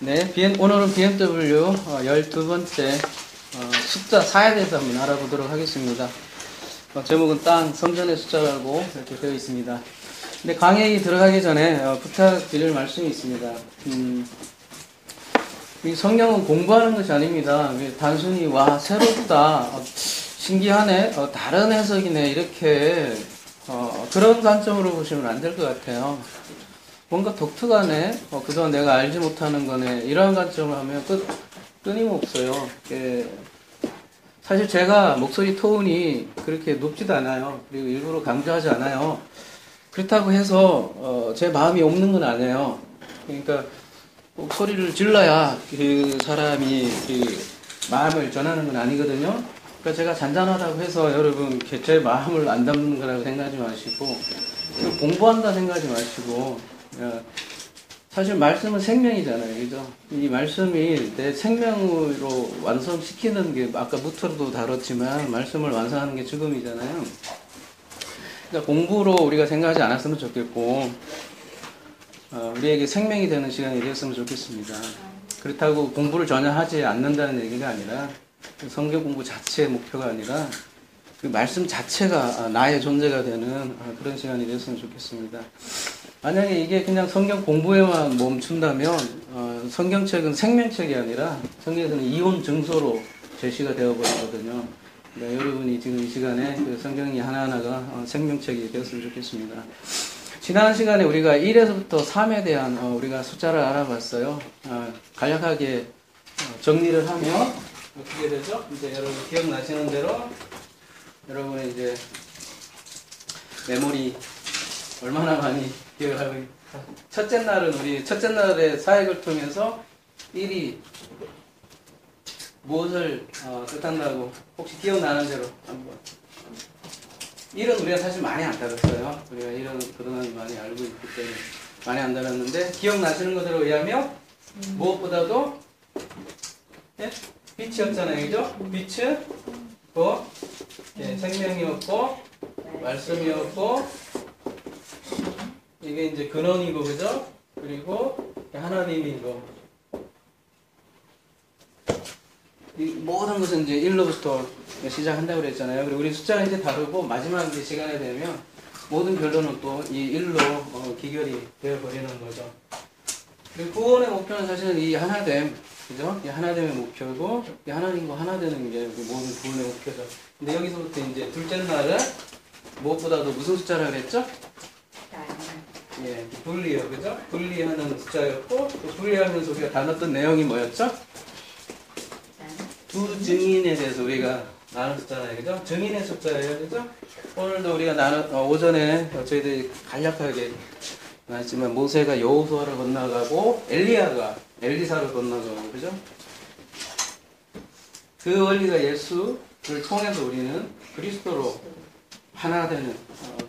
네, 오늘은 BMW 12번째 숫자 4에 대해서 한번 알아보도록 하겠습니다. 제목은 땅, 성전의 숫자라고 이렇게 되어 있습니다. 근데 강의에 들어가기 전에 부탁드릴 말씀이 있습니다. 이 성경은 공부하는 것이 아닙니다. 단순히 와 새롭다, 신기하네, 다른 해석이네 이렇게 그런 관점으로 보시면 안 될 것 같아요. 뭔가 독특하네, 그동안 내가 알지 못하는 거네, 이런 관점을 하면 끊임없어요. 사실 제가 목소리 톤이 그렇게 높지도 않아요. 그리고 일부러 강조하지 않아요. 그렇다고 해서 제 마음이 없는 건 아니에요. 그러니까 꼭 소리를 질러야 그 사람이 그 마음을 전하는 건 아니거든요. 그러니까 제가 잔잔하다고 해서 여러분 제 마음을 안 담는 거라고 생각하지 마시고, 공부한다 생각하지 마시고, 사실 말씀은 생명이잖아요. 그죠? 이 말씀이 내 생명으로 완성시키는 게, 아까 무토도 다뤘지만 말씀을 완성하는 게 죽음이잖아요. 그러니까 공부로 우리가 생각하지 않았으면 좋겠고, 우리에게 생명이 되는 시간이 되었으면 좋겠습니다. 그렇다고 공부를 전혀 하지 않는다는 얘기가 아니라, 성경 공부 자체의 목표가 아니라 그 말씀 자체가 나의 존재가 되는 그런 시간이 되었으면 좋겠습니다. 만약에 이게 그냥 성경 공부에만 멈춘다면 성경책은 생명책이 아니라 성경에서는 이혼 증서로 제시가 되어버리거든요. 그러니까 여러분이 지금 이 시간에 그 성경이 하나하나가 생명책이 되었으면 좋겠습니다. 지난 시간에 우리가 1에서부터 3에 대한 우리가 숫자를 알아봤어요. 간략하게 정리를 하면 어떻게 되죠? 이제 여러분 기억나시는 대로 여러분의 이제 메모리 얼마나 많이 기억하고, 첫째 날은 우리 첫째 날의 사역을 통해서 1이 무엇을 뜻한다고 혹시 기억나는 대로 한번. 1은 우리가 사실 많이 안 다뤘어요. 우리가 1은 그동안 많이 알고 있기 때문에 많이 안 다뤘는데, 기억나시는 것으로 의하면 무엇보다도 빛이었잖아요. 그죠? 빛은 생명이었고 말씀이었고, 이게 이제 근원이고, 그죠? 그리고 하나님이고, 이 모든 것은 이제 1로부터 시작한다고 그랬잖아요. 그리고 우리 숫자가 이제 다르고, 마지막 이제 시간에 되면 모든 결론은 또 이 1로 기결이 되어버리는 거죠. 그리고 구원의 목표는 사실은 이 하나됨, 그죠? 이 하나됨의 목표고, 이 하나님과 하나 되는 게 모든 구원의 목표죠. 근데 여기서부터 이제 둘째 날은 무엇보다도 무슨 숫자라고 그랬죠? 분리요, 그죠? 분리하는 숫자였고, 또 분리하면서 우리가 다뤘던 내용이 뭐였죠? 두 증인에 대해서 우리가 나눈 숫자잖아요, 그죠? 증인의 숫자예요, 그죠? 오늘도 우리가 오전에 저희들이 간략하게 나왔지만, 모세가 여호수아를 건너가고 엘리야가 엘리사를 건너가고, 그죠? 그 원리가 예수를 통해서 우리는 그리스도로 하나 되는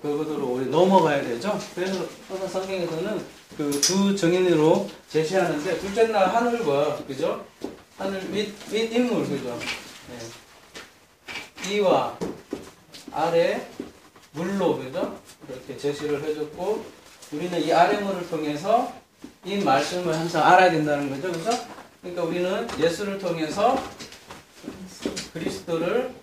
그것으로 우리 넘어가야 되죠. 그래서 항상 성경에서는 그 두 정인으로 제시하는데, 둘째 날 하늘과, 그죠? 하늘 밑 인물, 그죠? 이와 아래 물로, 그죠? 이렇게 제시를 해줬고, 우리는 이 아래물을 통해서 이 말씀을 항상 알아야 된다는 거죠, 그죠? 그러니까 우리는 예수를 통해서 그리스도를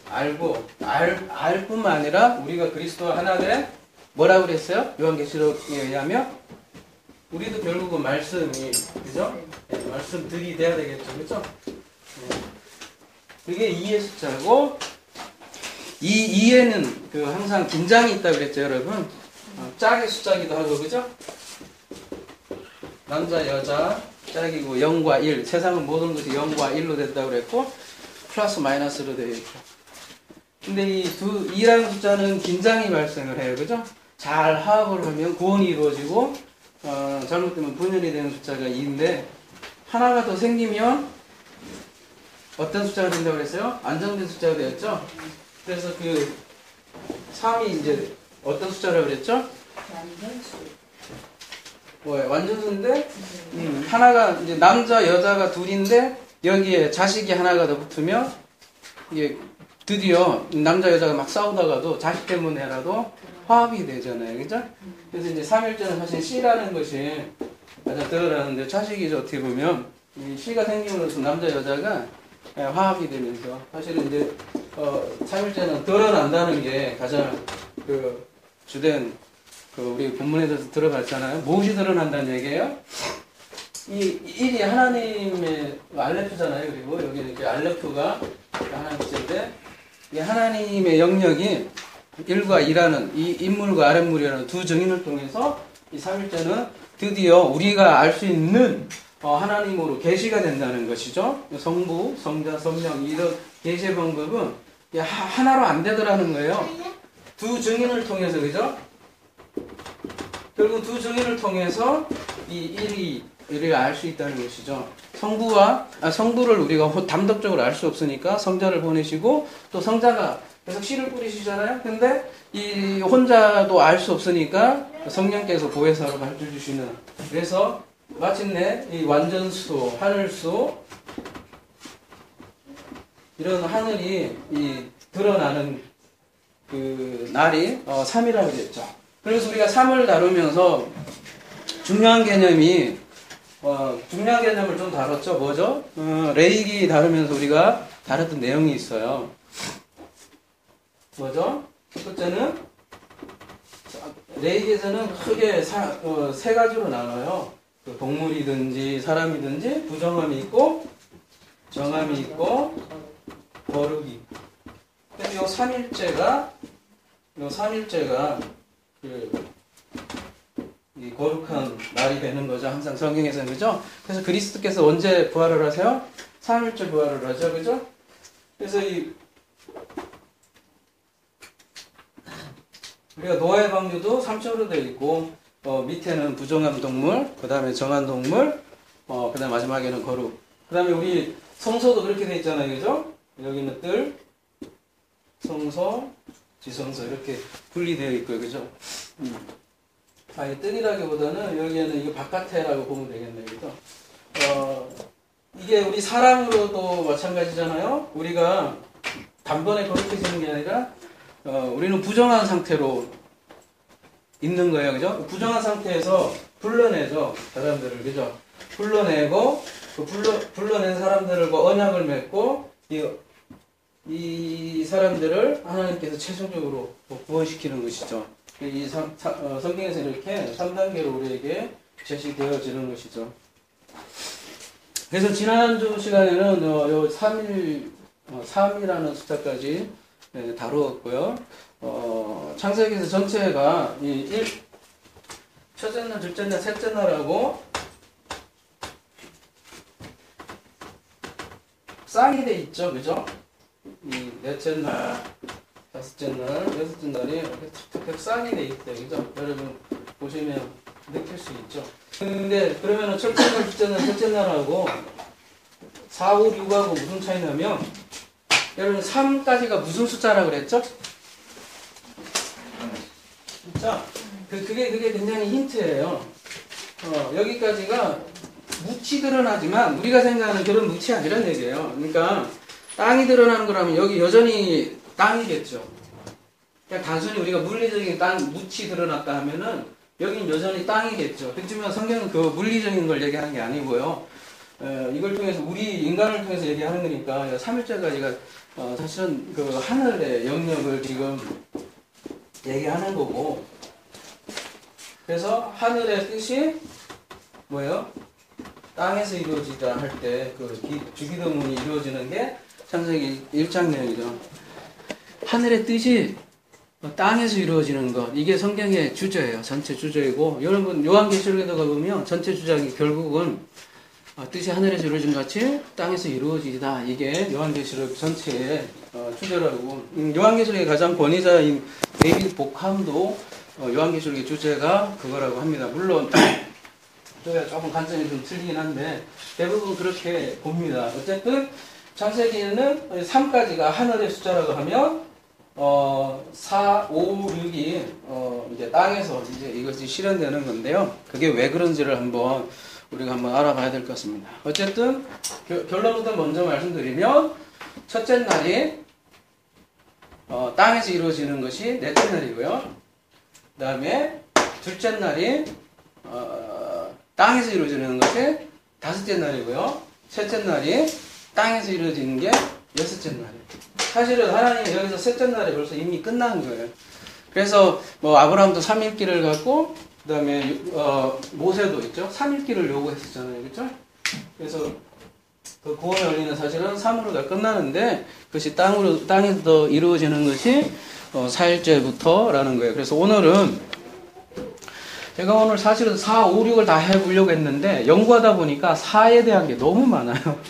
알고, 알 뿐만 아니라 우리가 그리스도와 하나 돼 뭐라고 그랬어요? 요한계시록에 의하면 우리도 결국은 말씀이, 그죠? 말씀들이 돼야 되겠죠, 그죠? 그게 2의 숫자고, 이 2에는 그 항상 긴장이 있다고 그랬죠, 여러분? 짝의 숫자기도 하고, 그죠? 남자, 여자, 짝이고 0과 1, 세상은 모든 것이 0과 1로 된다고 그랬고, 플러스 마이너스로 되어 있고. 근데 이 2라는 숫자는 긴장이 발생을 해요, 그죠? 잘 화합을 하면 구원이 이루어지고, 잘못되면 분열이 되는 숫자가 2인데, 하나가 더 생기면 어떤 숫자가 된다고 그랬어요? 안정된 숫자가 되었죠? 그래서 그 3이 이제 어떤 숫자라고 그랬죠? 완전수. 뭐예요? 완전수인데, 하나가 이제 남자, 여자가 둘인데, 여기에 자식이 하나가 더 붙으면, 이게 드디어 남자, 여자가 막 싸우다가도 자식 때문에라도 화합이 되잖아요. 그죠? 그래서 이제 삼일째는 사실 씨라는 것이 가장 드러나는데 자식이죠. 어떻게 보면 이 씨가 생김으로써 남자 여자가 화합이 되면서 사실은 이제 삼일째는 드러난다는 게 가장 그 주된 그 우리 본문에서 들어봤잖아요. 무엇이 드러난다는 얘기예요? 이 일이 하나님의 알레프잖아요. 그리고 여기 이렇게 알레프가 하나님인데 이 하나님의 영역이 일과 일하는 이 인물과 아랫물이라는 두 증인을 통해서 이 삼일째는 드디어 우리가 알 수 있는 하나님으로 계시가 된다는 것이죠. 성부, 성자, 성령 이런 계시의 방법은 하나로 안 되더라는 거예요. 두 증인을 통해서 그죠? 결국 두 증인을 통해서 이 일을 알 수 있다는 것이죠. 성부를 우리가 단독적으로 알 수 없으니까 성자를 보내시고 또 성자가 계속 씨를 뿌리시잖아요. 근데 이 혼자도 알 수 없으니까 성령께서 보혜사로 가르쳐 주시는. 그래서 마침내 이 완전수, 하늘수 이런 하늘이 이 드러나는 그 날이 3이라고 됐죠. 그래서 우리가 3을 다루면서 중요한 개념이 중요한 개념을 좀 다뤘죠. 뭐죠? 레이기 다루면서 우리가 다뤘던 내용이 있어요. 뭐죠? 첫 번째는 레이기에서는 크게 세 가지로 나눠요. 그 동물이든지 사람이든지 부정함이 있고 정함이 있고 거룩이 있고. 그래서 요 3일째가 이 거룩한 날이 되는 거죠. 항상 성경에서는 그죠? 그래서 그리스도께서 언제 부활을 하세요? 3일째 부활을 하죠. 그죠? 그래서 우리가 노아의 방주도 3절로 되어 있고 밑에는 부정한 동물, 그 다음에 정한 동물, 그 다음에 마지막에는 거룩. 그 다음에 우리 성소도 그렇게 되어 있잖아요. 그죠? 여기는 뜰, 성소, 지성소 이렇게 분리되어 있고요. 그죠? 아니 뜰이라기보다는 여기에는 이거 바깥에라고 보면 되겠네요. 그죠? 이게 우리 사람으로도 마찬가지잖아요. 우리가 단번에 거룩해지는 게 아니라 우리는 부정한 상태로 있는 거예요. 그죠? 부정한 상태에서 불러내죠. 사람들을. 그죠? 불러내고, 불러낸 사람들과 언약을 맺고, 이 사람들을 하나님께서 최종적으로 구원시키는 것이죠. 성경에서 이렇게 3단계로 우리에게 제시되어지는 것이죠. 그래서 지난주 시간에는 요 3이라는 숫자까지 다루었고요. 창세기에서 전체가 첫째 날, 둘째 날, 셋째 날하고 쌍이 돼 있죠, 그죠? 넷째 날, 다섯째 날, 여섯째 날이 이렇게 탁탁탁 쌍이 돼 있대요, 그죠? 여러분 보시면 느낄 수 있죠. 근데 그러면은 첫째 날, 둘째 날, 셋째 날하고 4, 5, 6하고 무슨 차이냐면 여러분 3까지가 무슨 숫자라고 그랬죠? 진짜 그게 굉장히 힌트예요. 여기까지가 묵치 드러나지만 우리가 생각하는 그런 묵치 아니란 얘기예요. 그러니까 땅이 드러나는 거라면 여기 여전히 땅이겠죠. 그냥 단순히 우리가 물리적인 묵치 드러났다 하면은 여긴 여전히 땅이겠죠. 그렇지만 성경은 그 물리적인 걸 얘기하는 게 아니고요. 이걸 통해서 우리 인간을 통해서 얘기하는 거니까 3일째까지가 사실은 그 하늘의 영역을 지금 얘기하는 거고, 그래서 하늘의 뜻이 뭐예요? 땅에서 이루어지다 할 때 그 주기도문이 이루어지는 게 창세기 1장 내용이죠. 하늘의 뜻이 땅에서 이루어지는 것, 이게 성경의 주제예요. 전체 주제이고, 여러분 요한계시록에도 가보면 전체 주장이 결국은 뜻이 하늘에서 이루어진 것 같이 땅에서 이루어지다. 이게 요한계시록 전체의 주제라고. 요한계시록의 가장 권위자인 데이비드 복함도 요한계시록의 주제가 그거라고 합니다. 물론 저희가 조금 관점이 좀 틀리긴 한데 대부분 그렇게 봅니다. 어쨌든 창세기에는 3까지가 하늘의 숫자라고 하면 4, 5, 6이 이제 땅에서 이제 이것이 실현되는 건데요. 그게 왜 그런지를 우리가 한번 알아봐야 될 것 같습니다. 어쨌든 결론부터 먼저 말씀드리면 첫째 날이 땅에서 이루어지는 것이 넷째 날이고요. 그 다음에 둘째 날이 땅에서 이루어지는 것이 다섯째 날이고요. 셋째 날이 땅에서 이루어지는 게 여섯째 날이에요. 사실은 하나님은 여기서 셋째 날에 벌써 이미 끝난 거예요. 그래서 뭐 아브라함도 3일기를 갖고 그 다음에 모세도 있죠. 3일기를 요구했었잖아요. 그렇죠? 그래서 그 구원의 원리는 사실은 3으로 다 끝나는데 그것이 땅에서 이루어지는 것이 4일째부터라는 거예요. 그래서 오늘은 제가 오늘 사실은 4, 5, 6을 다 해보려고 했는데 연구하다 보니까 4에 대한 게 너무 많아요.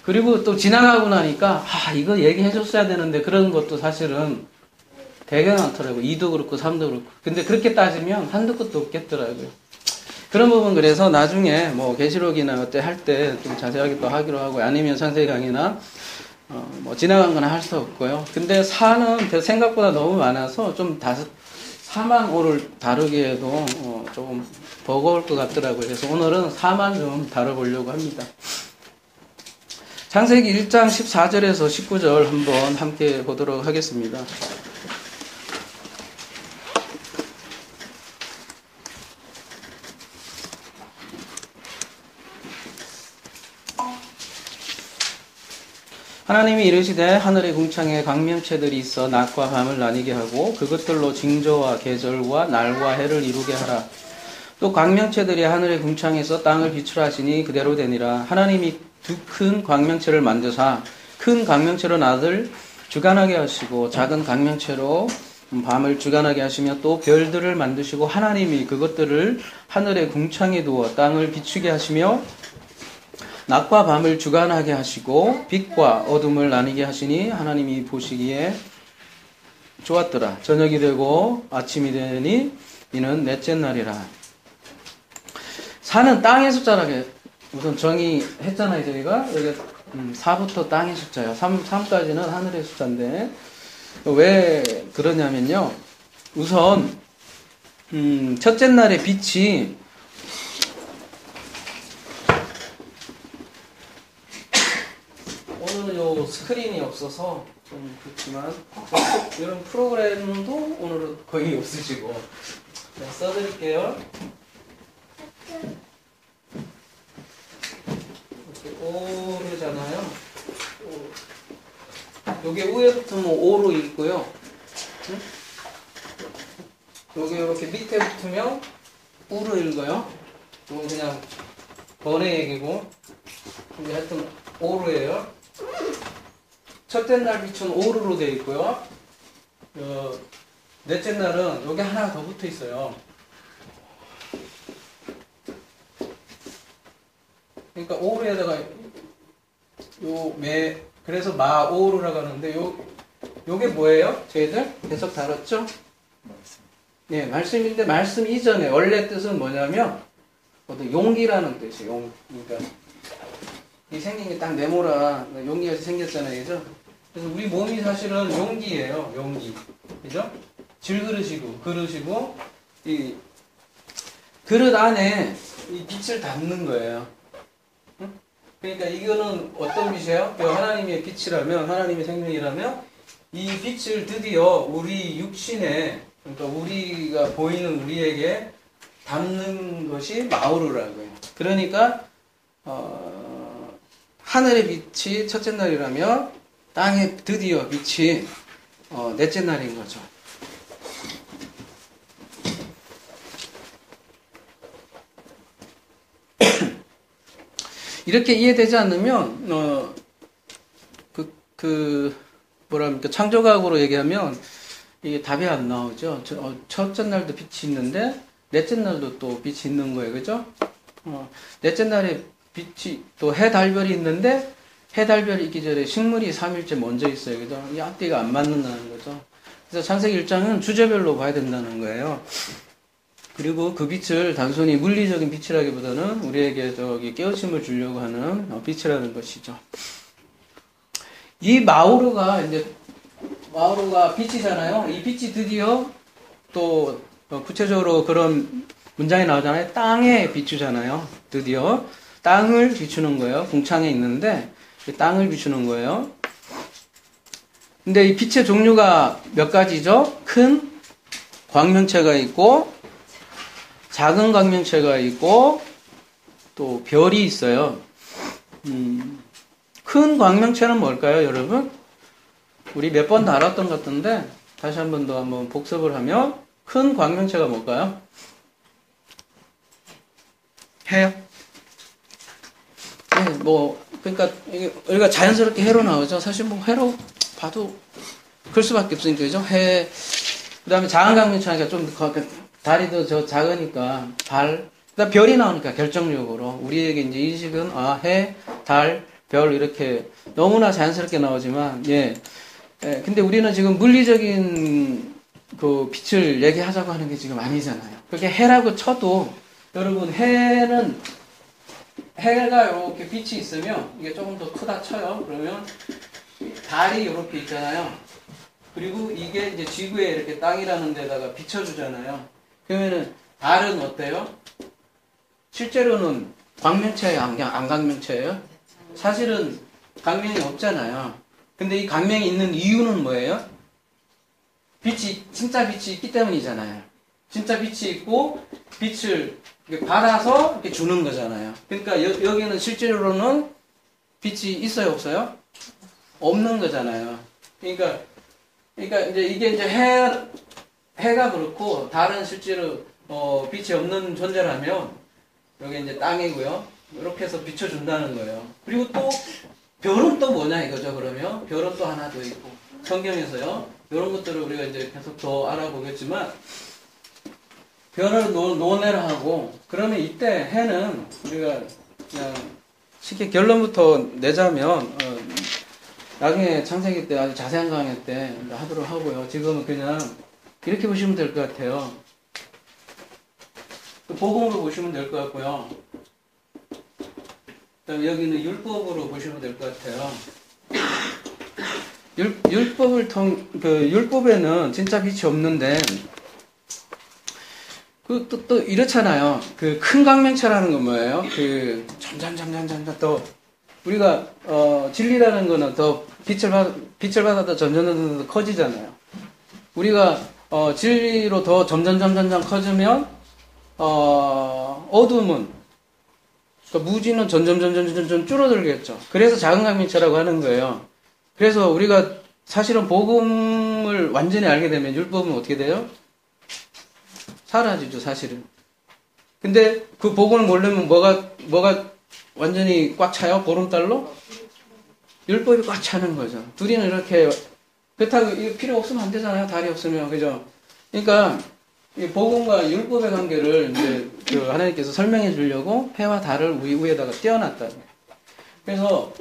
그리고 또 지나가고 나니까 이거 얘기해줬어야 되는데 그런 것도 사실은 되게 많더라고요. 2도 그렇고 3도 그렇고. 근데 그렇게 따지면 한두 것도 없겠더라고요. 그런 부분 그래서 나중에 뭐 계시록이나 어때 할 때 좀 자세하게 또 하기로 하고 아니면 창세기 강의나 뭐 지나간 거나 할 수 없고요. 근데 4는 생각보다 너무 많아서 좀 4만 5를 다루기에도 조금 버거울 것 같더라고요. 그래서 오늘은 4만 좀 다뤄보려고 합니다. 창세기 1장 14절에서 19절 한번 함께 보도록 하겠습니다. 하나님이 이르시되 하늘의 궁창에 광명체들이 있어 낮과 밤을 나뉘게 하고 그것들로 징조와 계절과 날과 해를 이루게 하라. 또 광명체들이 하늘의 궁창에서 땅을 비추라 하시니 그대로 되니라. 하나님이 두 큰 광명체를 만드사 큰 광명체로 낮을 주관하게 하시고 작은 광명체로 밤을 주관하게 하시며 또 별들을 만드시고 하나님이 그것들을 하늘의 궁창에 두어 땅을 비추게 하시며 낮과 밤을 주관하게 하시고 빛과 어둠을 나뉘게 하시니 하나님이 보시기에 좋았더라. 저녁이 되고 아침이 되니 이는 넷째 날이라. 사는 땅의 숫자라게 우선 정의했잖아요. 저희가 여기 4부터 땅의 숫자예요. 3까지는 하늘의 숫자인데 왜 그러냐면요. 우선 첫째 날의 빛이 오늘은 요 스크린이 없어서 좀 그렇지만 이런 프로그램도 오늘은 거의 없으시고 써드릴게요. 이렇게 오르잖아요. 요게 위에 붙으면 오로 읽고요. 요게 이렇게 밑에 붙으면 우로 읽어요. 이건 그냥 번외 얘기고 이게 하여튼 오르예요. 첫째 날 빛은 오르로 되어 있고요. 넷째 날은 여기 하나 더 붙어 있어요. 그러니까 오르에다가 그래서 마오르라고 하는데 요게 뭐예요? 저희들 계속 다뤘죠? 네, 말씀인데 말씀 이전에 원래 뜻은 뭐냐면 용기라는 뜻이에요. 그러니까 이 생긴 게 딱 네모라 용기가 생겼잖아요. 그죠? 그래서 우리 몸이 사실은 용기예요. 용기. 그죠? 그릇이고 이 그릇 안에 이 빛을 담는 거예요. 응? 그러니까 이거는 어떤 빛이에요? 하나님의 빛이라면 하나님의 생명이라면 이 빛을 드디어 우리 육신에 그러니까 우리가 보이는 우리에게 담는 것이 마오르라고요. 그러니까 하늘의 빛이 첫째 날이라면 땅에 드디어 빛이 넷째 날인 거죠. 이렇게 이해되지 않으면 뭐랄까 창조과학으로 얘기하면 이게 답이 안 나오죠. 첫째 날도 빛이 있는데 넷째 날도 또 빛이 있는 거예요. 그죠? 넷째 날에 빛이 또 해, 달별이 있는데 해, 달별이 있기 전에 식물이 3일째 먼저 있어요. 그죠? 이 앞뒤가 안 맞는다는 거죠. 그래서 창세기 1장은 주제별로 봐야 된다는 거예요. 그리고 그 빛을 단순히 물리적인 빛이라기보다는 우리에게 깨우침을 주려고 하는 빛이라는 것이죠. 이 마오르가 빛이잖아요. 이 빛이 드디어 또 구체적으로 그런 문장이 나오잖아요. 땅에 비추잖아요. 드디어 땅을 비추는 거예요. 궁창에 있는데 땅을 비추는 거예요. 근데 이 빛의 종류가 몇 가지죠? 큰, 광명체가 있고 작은 광명체가 있고 또 별이 있어요. 큰 광명체는 뭘까요, 여러분? 우리 몇 번 다뤘던 것 같은데 다시 한 번 더 한번 복습을 하면 큰 광명체가 뭘까요? 해요. 네, 뭐 그러니까 우리가 자연스럽게 해로 나오죠. 사실 뭐 해로 봐도 그럴 수밖에 없으니까 그죠? 해. 그다음에 작은 광명체니까 좀 다리도 저 작으니까 달. 그다음 별이 나오니까 결정적으로 우리에게 이제 인식은 해, 달, 별 이렇게 너무나 자연스럽게 나오지만 예. 근데 우리는 지금 물리적인 그 빛을 얘기하자고 하는 게 지금 아니잖아요. 그게 해라고 쳐도 여러분 해가 이렇게 빛이 있으면 이게 조금 더 크다 쳐요. 그러면 달이 이렇게 있잖아요. 그리고 이게 이제 지구에 이렇게 땅이라는 데다가 비춰주잖아요. 그러면은 달은 어때요? 실제로는 광명체예요, 안광명체예요? 사실은 광명이 없잖아요. 근데 이 광명이 있는 이유는 뭐예요? 진짜 빛이 있기 때문이잖아요. 진짜 빛이 있고 빛을 받아서 이렇게 주는 거잖아요. 그러니까 여기는 실제로는 빛이 있어요, 없어요? 없는 거잖아요. 그러니까 이제 이게 이제 해가 그렇고 달은 실제로 빛이 없는 존재라면 여기 이제 땅이고요. 이렇게 해서 비춰준다는 거예요. 그리고 또 별은 또 뭐냐 이거죠. 그러면 별은 또 하나 더 있고 성경에서요. 이런 것들을 우리가 이제 계속 더 알아보겠지만 별을 논해를 하고 그러면 이때 해는 우리가 그냥 쉽게 결론부터 내자면 나중에 창세기 때 아주 자세한 강의 때 하도록 하고요. 지금은 그냥 이렇게 보시면 될 것 같아요. 복음으로 보시면 될 것 같고요. 그다음에 여기는 율법으로 보시면 될 것 같아요. 율법에는 진짜 빛이 없는데, 또 이렇잖아요. 그 큰 광명체라는 건 뭐예요? 점점 또, 우리가, 진리라는 거는 더 빛을 받아도 점점 커지잖아요. 우리가, 진리로 더 점점 커지면, 어둠은, 그러니까 무지는 점점 줄어들겠죠. 그래서 작은 광명체라고 하는 거예요. 그래서 우리가 사실은 복음을 완전히 알게 되면 율법은 어떻게 돼요? 사라지죠, 사실은. 근데 그 복음을 모르면 뭐가 완전히 꽉 차요? 보름달로? 율법이 꽉 차는 거죠. 둘이는 이렇게, 그렇다고 이거 필요 없으면 안 되잖아요, 달이 없으면. 그죠? 그러니까, 이 복음과 율법의 관계를 이제 그 하나님께서 설명해 주려고 해와 달을 위에다가 띄워놨다. 그래서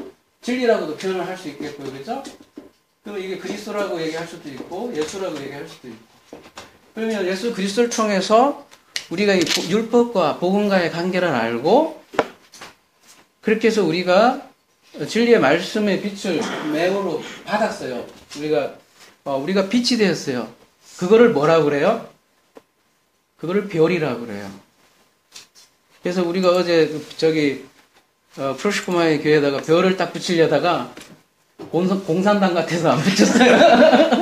진리라고도 표현을 할 수 있겠고요, 그죠? 그리고 이게 그리스도라고 얘기할 수도 있고 예수라고 얘기할 수도 있고. 그러면 예수 그리스도를 통해서 우리가 이 율법과 복음과의 관계를 알고 그렇게 해서 우리가 진리의 말씀의 빛을 매우로 받았어요. 우리가 빛이 되었어요. 그거를 뭐라고 그래요? 그거를 별이라고 그래요. 그래서 우리가 어제 프로시코마의 교회에다가 별을 딱 붙이려다가 공산당 같아서 안 붙였어요.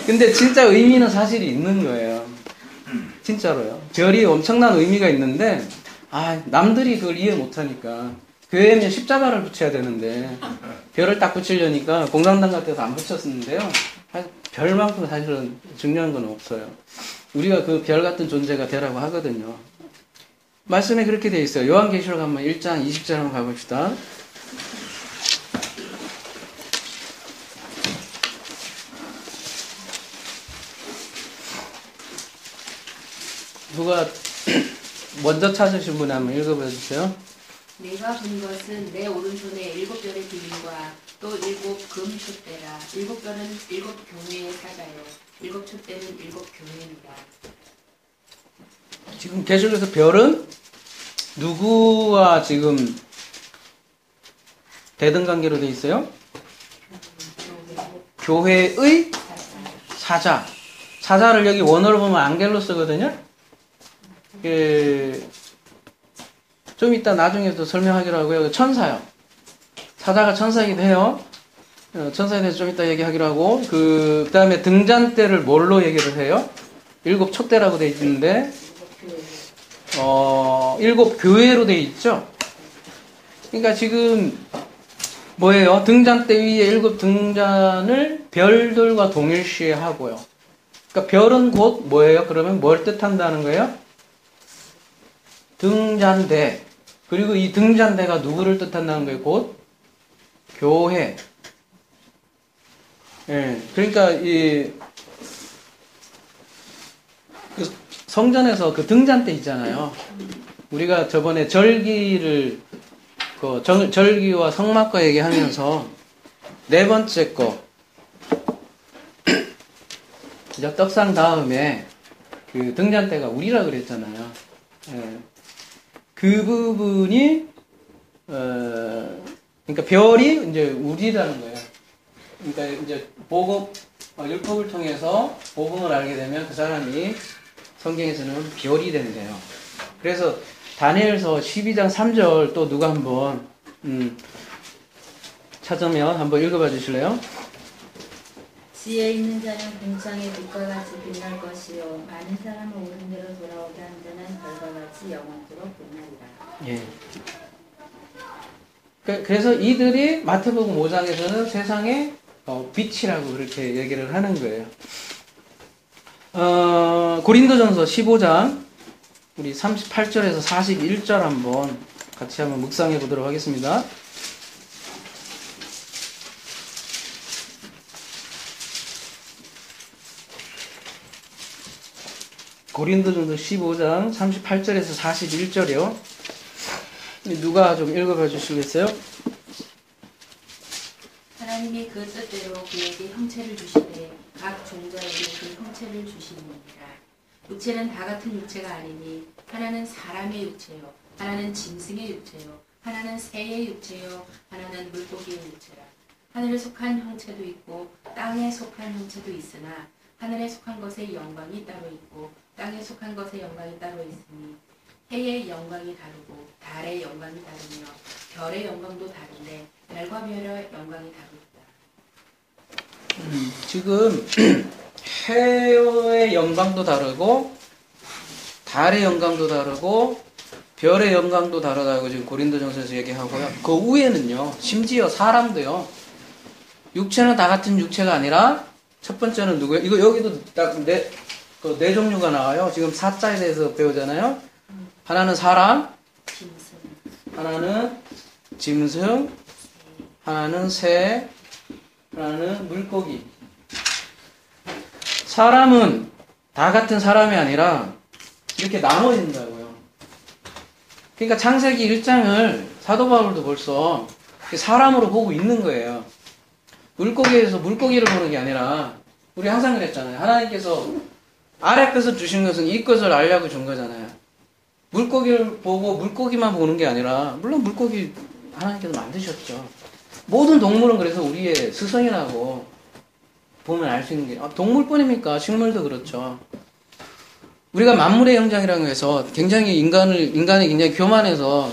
근데 진짜 의미는 사실이 있는 거예요. 진짜로요. 별이 엄청난 의미가 있는데 남들이 그걸 이해 못하니까 교회면 십자가를 붙여야 되는데 별을 딱 붙이려니까 공산당 같아서 안 붙였었는데요. 별만큼 사실은 중요한 건 없어요. 우리가 그 별 같은 존재가 되라고 하거든요. 말씀에 그렇게 되어 있어요. 요한계시록 한번 1장 20절 한번 가봅시다. 누가 먼저 찾으신 분 한번 읽어봐 주세요. 내가 본 것은 내 오른손에 7별의 기름과 또 7 금촛대라. 7별은 7 교회의 사자요 7 촛대는 7 교회입니다. 지금 계속해서 별은 누구와 지금 대등 관계로 되어 있어요? 교회의 사자. 사자를 여기 원어로 보면 안겔로스거든요. 좀 이따 나중에 또 설명하기로 하고요. 천사요. 사자가 천사이기도 해요. 천사에 대해서 좀 이따 얘기하기로 하고, 그 다음에 등잔대를 뭘로 얘기를 해요? 일곱 촛대라고 돼 있는데, 교회. 일곱 교회로 돼 있죠? 그러니까 지금 뭐예요? 등잔대 위에 일곱 등잔을 별들과 동일시에 하고요. 그러니까 별은 곧 뭐예요? 그러면 뭘 뜻한다는 거예요? 등잔대. 그리고 이 등잔대가 누구를 뜻한다는 거예요? 곧 교회. 예. 그러니까 그 성전에서 그 등잔대 있잖아요. 우리가 저번에 절기를 절기와 성막과 얘기하면서 네 번째 거 이제 떡상 다음에 그 등잔대가 우리라 그랬잖아요. 예. 그 부분이 그러니까 별이 이제 우리라는 거예요. 그러니까 이제 복음 율법을 통해서 복음을 알게 되면 그 사람이 성경에서는 별이 된대요. 그래서 다니엘서 12장 3절 또 누가 한번 찾으면 한번 읽어봐 주실래요? 지혜 있는 자는 궁창의 빛과 같이 빛날 것이요 많은 사람을 옳은 대로 돌아오게 한 자는 별과 같이 영원토록 빛나리라. 예. 그래서 이들이 마태복음 5장에서는 세상의 빛이라고 그렇게 얘기를 하는 거예요. 고린도전서 15장 우리 38절에서 41절 한번 같이 한번 묵상해 보도록 하겠습니다. 고린도전서 15장 38절에서 41절이요. 누가 좀 읽어봐 주시겠어요? 하나님이 그 뜻대로 그에게 형체를 주시되 각 종자에게 그 형체를 주시니라. 육체는 다 같은 육체가 아니니 하나는 사람의 육체요, 하나는 짐승의 육체요, 하나는 새의 육체요, 하나는 물고기의 육체라. 하늘에 속한 형체도 있고 땅에 속한 형체도 있으나 하늘에 속한 것의 영광이 따로 있고 땅에 속한 것의 영광이 따로 있으니 해의 영광이 다르고 달의 영광이 다르며 별의 영광도 다른데 별과 별의 영광이 다르다. 지금 해의 영광도 다르고 달의 영광도 다르고 별의 영광도 다르다고 지금 고린도전서에서 얘기하고요. 그 위에는요, 심지어 사람도요. 육체는 다 같은 육체가 아니라 첫 번째는 누구예요? 이거 여기도 딱 네 종류가 나와요. 지금 사자에 대해서 배우잖아요. 하나는 사람, 짐승, 하나는 짐승, 하나는 새, 하나는 물고기. 사람은 다 같은 사람이 아니라 이렇게 나눠진다고요. 그러니까 창세기 1장을 사도 바울도 벌써 사람으로 보고 있는 거예요. 물고기에서 물고기를 보는 게 아니라 우리 항상 그랬잖아요. 하나님께서 아래 것을 주신 것은 이 것을 알려고 준 거잖아요. 물고기를 보고 물고기만 보는 게 아니라 물론 물고기 하나님께서 만드셨죠. 모든 동물은 그래서 우리의 스승이라고 보면 알 수 있는 게 동물뿐입니까? 식물도 그렇죠. 우리가 만물의 영장이라고 해서 굉장히 인간이 굉장히 교만해서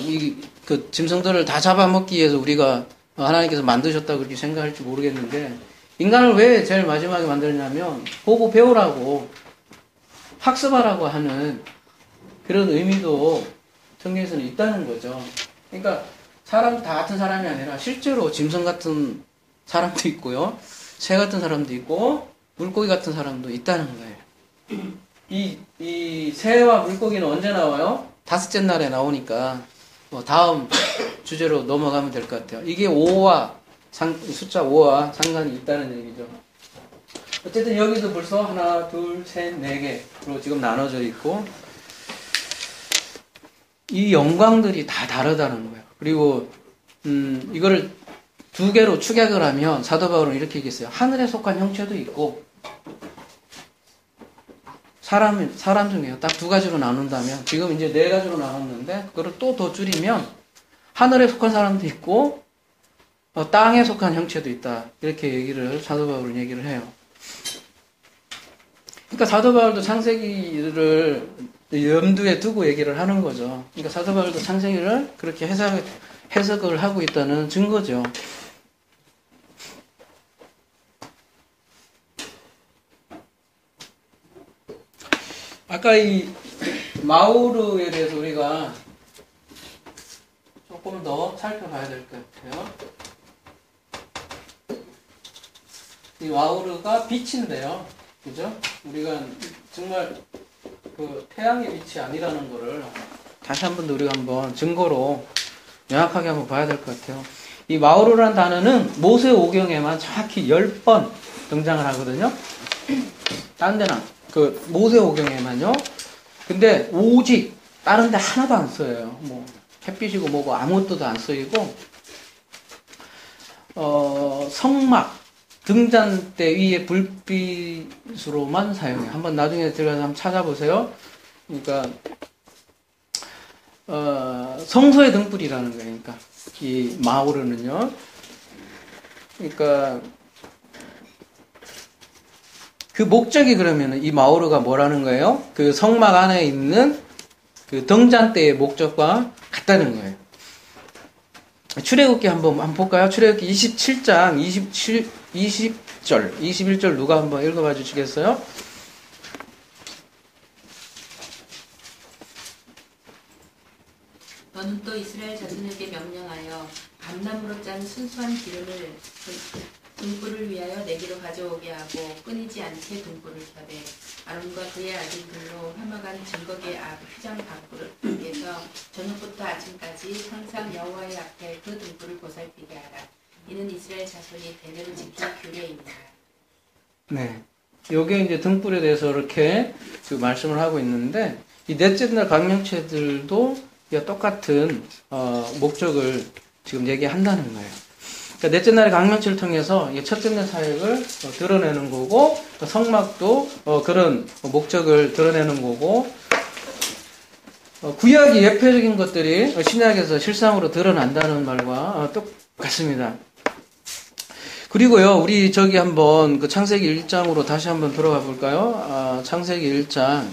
그 짐승들을 다 잡아먹기 위해서 우리가 하나님께서 만드셨다고 그렇게 생각할지 모르겠는데 인간을 왜 제일 마지막에 만들냐면 보고 배우라고 학습하라고 하는 그런 의미도 성경에서는 있다는 거죠. 그러니까 사람 다 같은 사람이 아니라 실제로 짐승 같은 사람도 있고요. 새 같은 사람도 있고 물고기 같은 사람도 있다는 거예요. 이 새와 물고기는 언제 나와요? 다섯째 날에 나오니까 다음 주제로 넘어가면 될 것 같아요. 이게 숫자 5와 상관이 있다는 얘기죠. 어쨌든 여기도 벌써 하나, 둘, 셋, 네 개로 지금 나눠져 있고 이 영광들이 다 다르다는 거예요. 그리고 이거를 두 개로 축약을 하면 사도 바울은 이렇게 얘기했어요. 하늘에 속한 형체도 있고 사람 중에요. 딱 두 가지로 나눈다면 지금 이제 네 가지로 나눴는데 그걸 또 더 줄이면 하늘에 속한 사람도 있고 땅에 속한 형체도 있다. 이렇게 얘기를 사도 바울은 얘기를 해요. 그러니까 사도 바울도 창세기를 염두에 두고 얘기를 하는 거죠. 그러니까 사도 바울도 창세기를 그렇게 해석을 하고 있다는 증거죠. 아까 이 마우르에 대해서 우리가 조금 더 살펴봐야 될 것 같아요. 이 마우르가 빛인데요. 그죠? 우리가 정말 그 태양의 빛이 아니라는 거를 다시 한번 우리가 한번 증거로 명확하게 한번 봐야 될 것 같아요. 이 마우르라는 단어는 모세오경에만 정확히 10번 등장을 하거든요. 딴 데는 그 모세오경에만요. 근데 오직 다른 데 하나도 안 써요. 뭐 햇빛이고 뭐고 아무것도 안 쓰이고 성막 등잔대 위에 불빛으로만 사용해요. 한번 나중에 들어가서 한번 찾아보세요. 그러니까 성소의 등불이라는 거예요. 그러니까 이 마우르는요. 그러니까 그 목적이 그러면은 이 마우르가 뭐라는 거예요? 그 성막 안에 있는 그 등잔대의 목적과 같다는 거예요. 출애굽기 한번 볼까요? 출애굽기 27장 20절, 21절 누가 한번 읽어봐 주시겠어요? 너는 또 이스라엘 자손에게 명령하여 감나무로 짠 순수한 기름을 등불을 위하여 내기로 가져오게 하고 끊이지 않게 등불을 켜되 아론과 그의 아들들로 회막한 증거계 앞 휘장 밖에서 저녁부터 아침까지 항상 여호와의 앞에 그 등불을 보살피게 하라. 이는 이스라엘 자손이 대대로 지킬 규례입니다. 네. 요게 이제 등불에 대해서 이렇게 그 말씀을 하고 있는데, 이 넷째 날 강령체들도 똑같은, 목적을 지금 얘기한다는 거예요. 그러니까 넷째 날의 강령체를 통해서 첫째 날 사역을 드러내는 거고, 성막도 그런 목적을 드러내는 거고, 구약이 예표적인 것들이 신약에서 실상으로 드러난다는 말과 똑같습니다. 그리고요, 우리 저기 한번 그 창세기 1장으로 다시 한번 들어가 볼까요? 창세기 1장.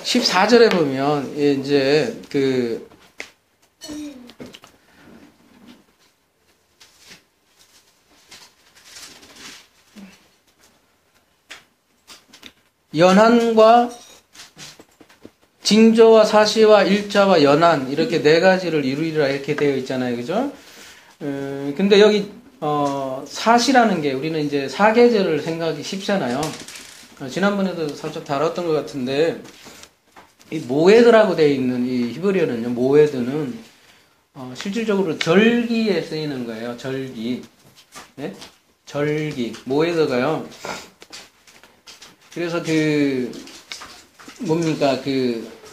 (14절에) 보면 이제 그 연한과 징조와 사시와 일자와 연한 이렇게 네 가지를 이루리라 이렇게 되어 있잖아요, 그죠? 근데 여기 사시라는 게 우리는 이제 사계절을 생각하기 쉽잖아요. 지난번에도 살짝 다뤘던 것 같은데 이 모에드라고 되어 있는 이 히브리어는요, 모에드는 실질적으로 절기에 쓰이는 거예요. 절기, 네? 절기 모에드가요. 그래서 뭡니까,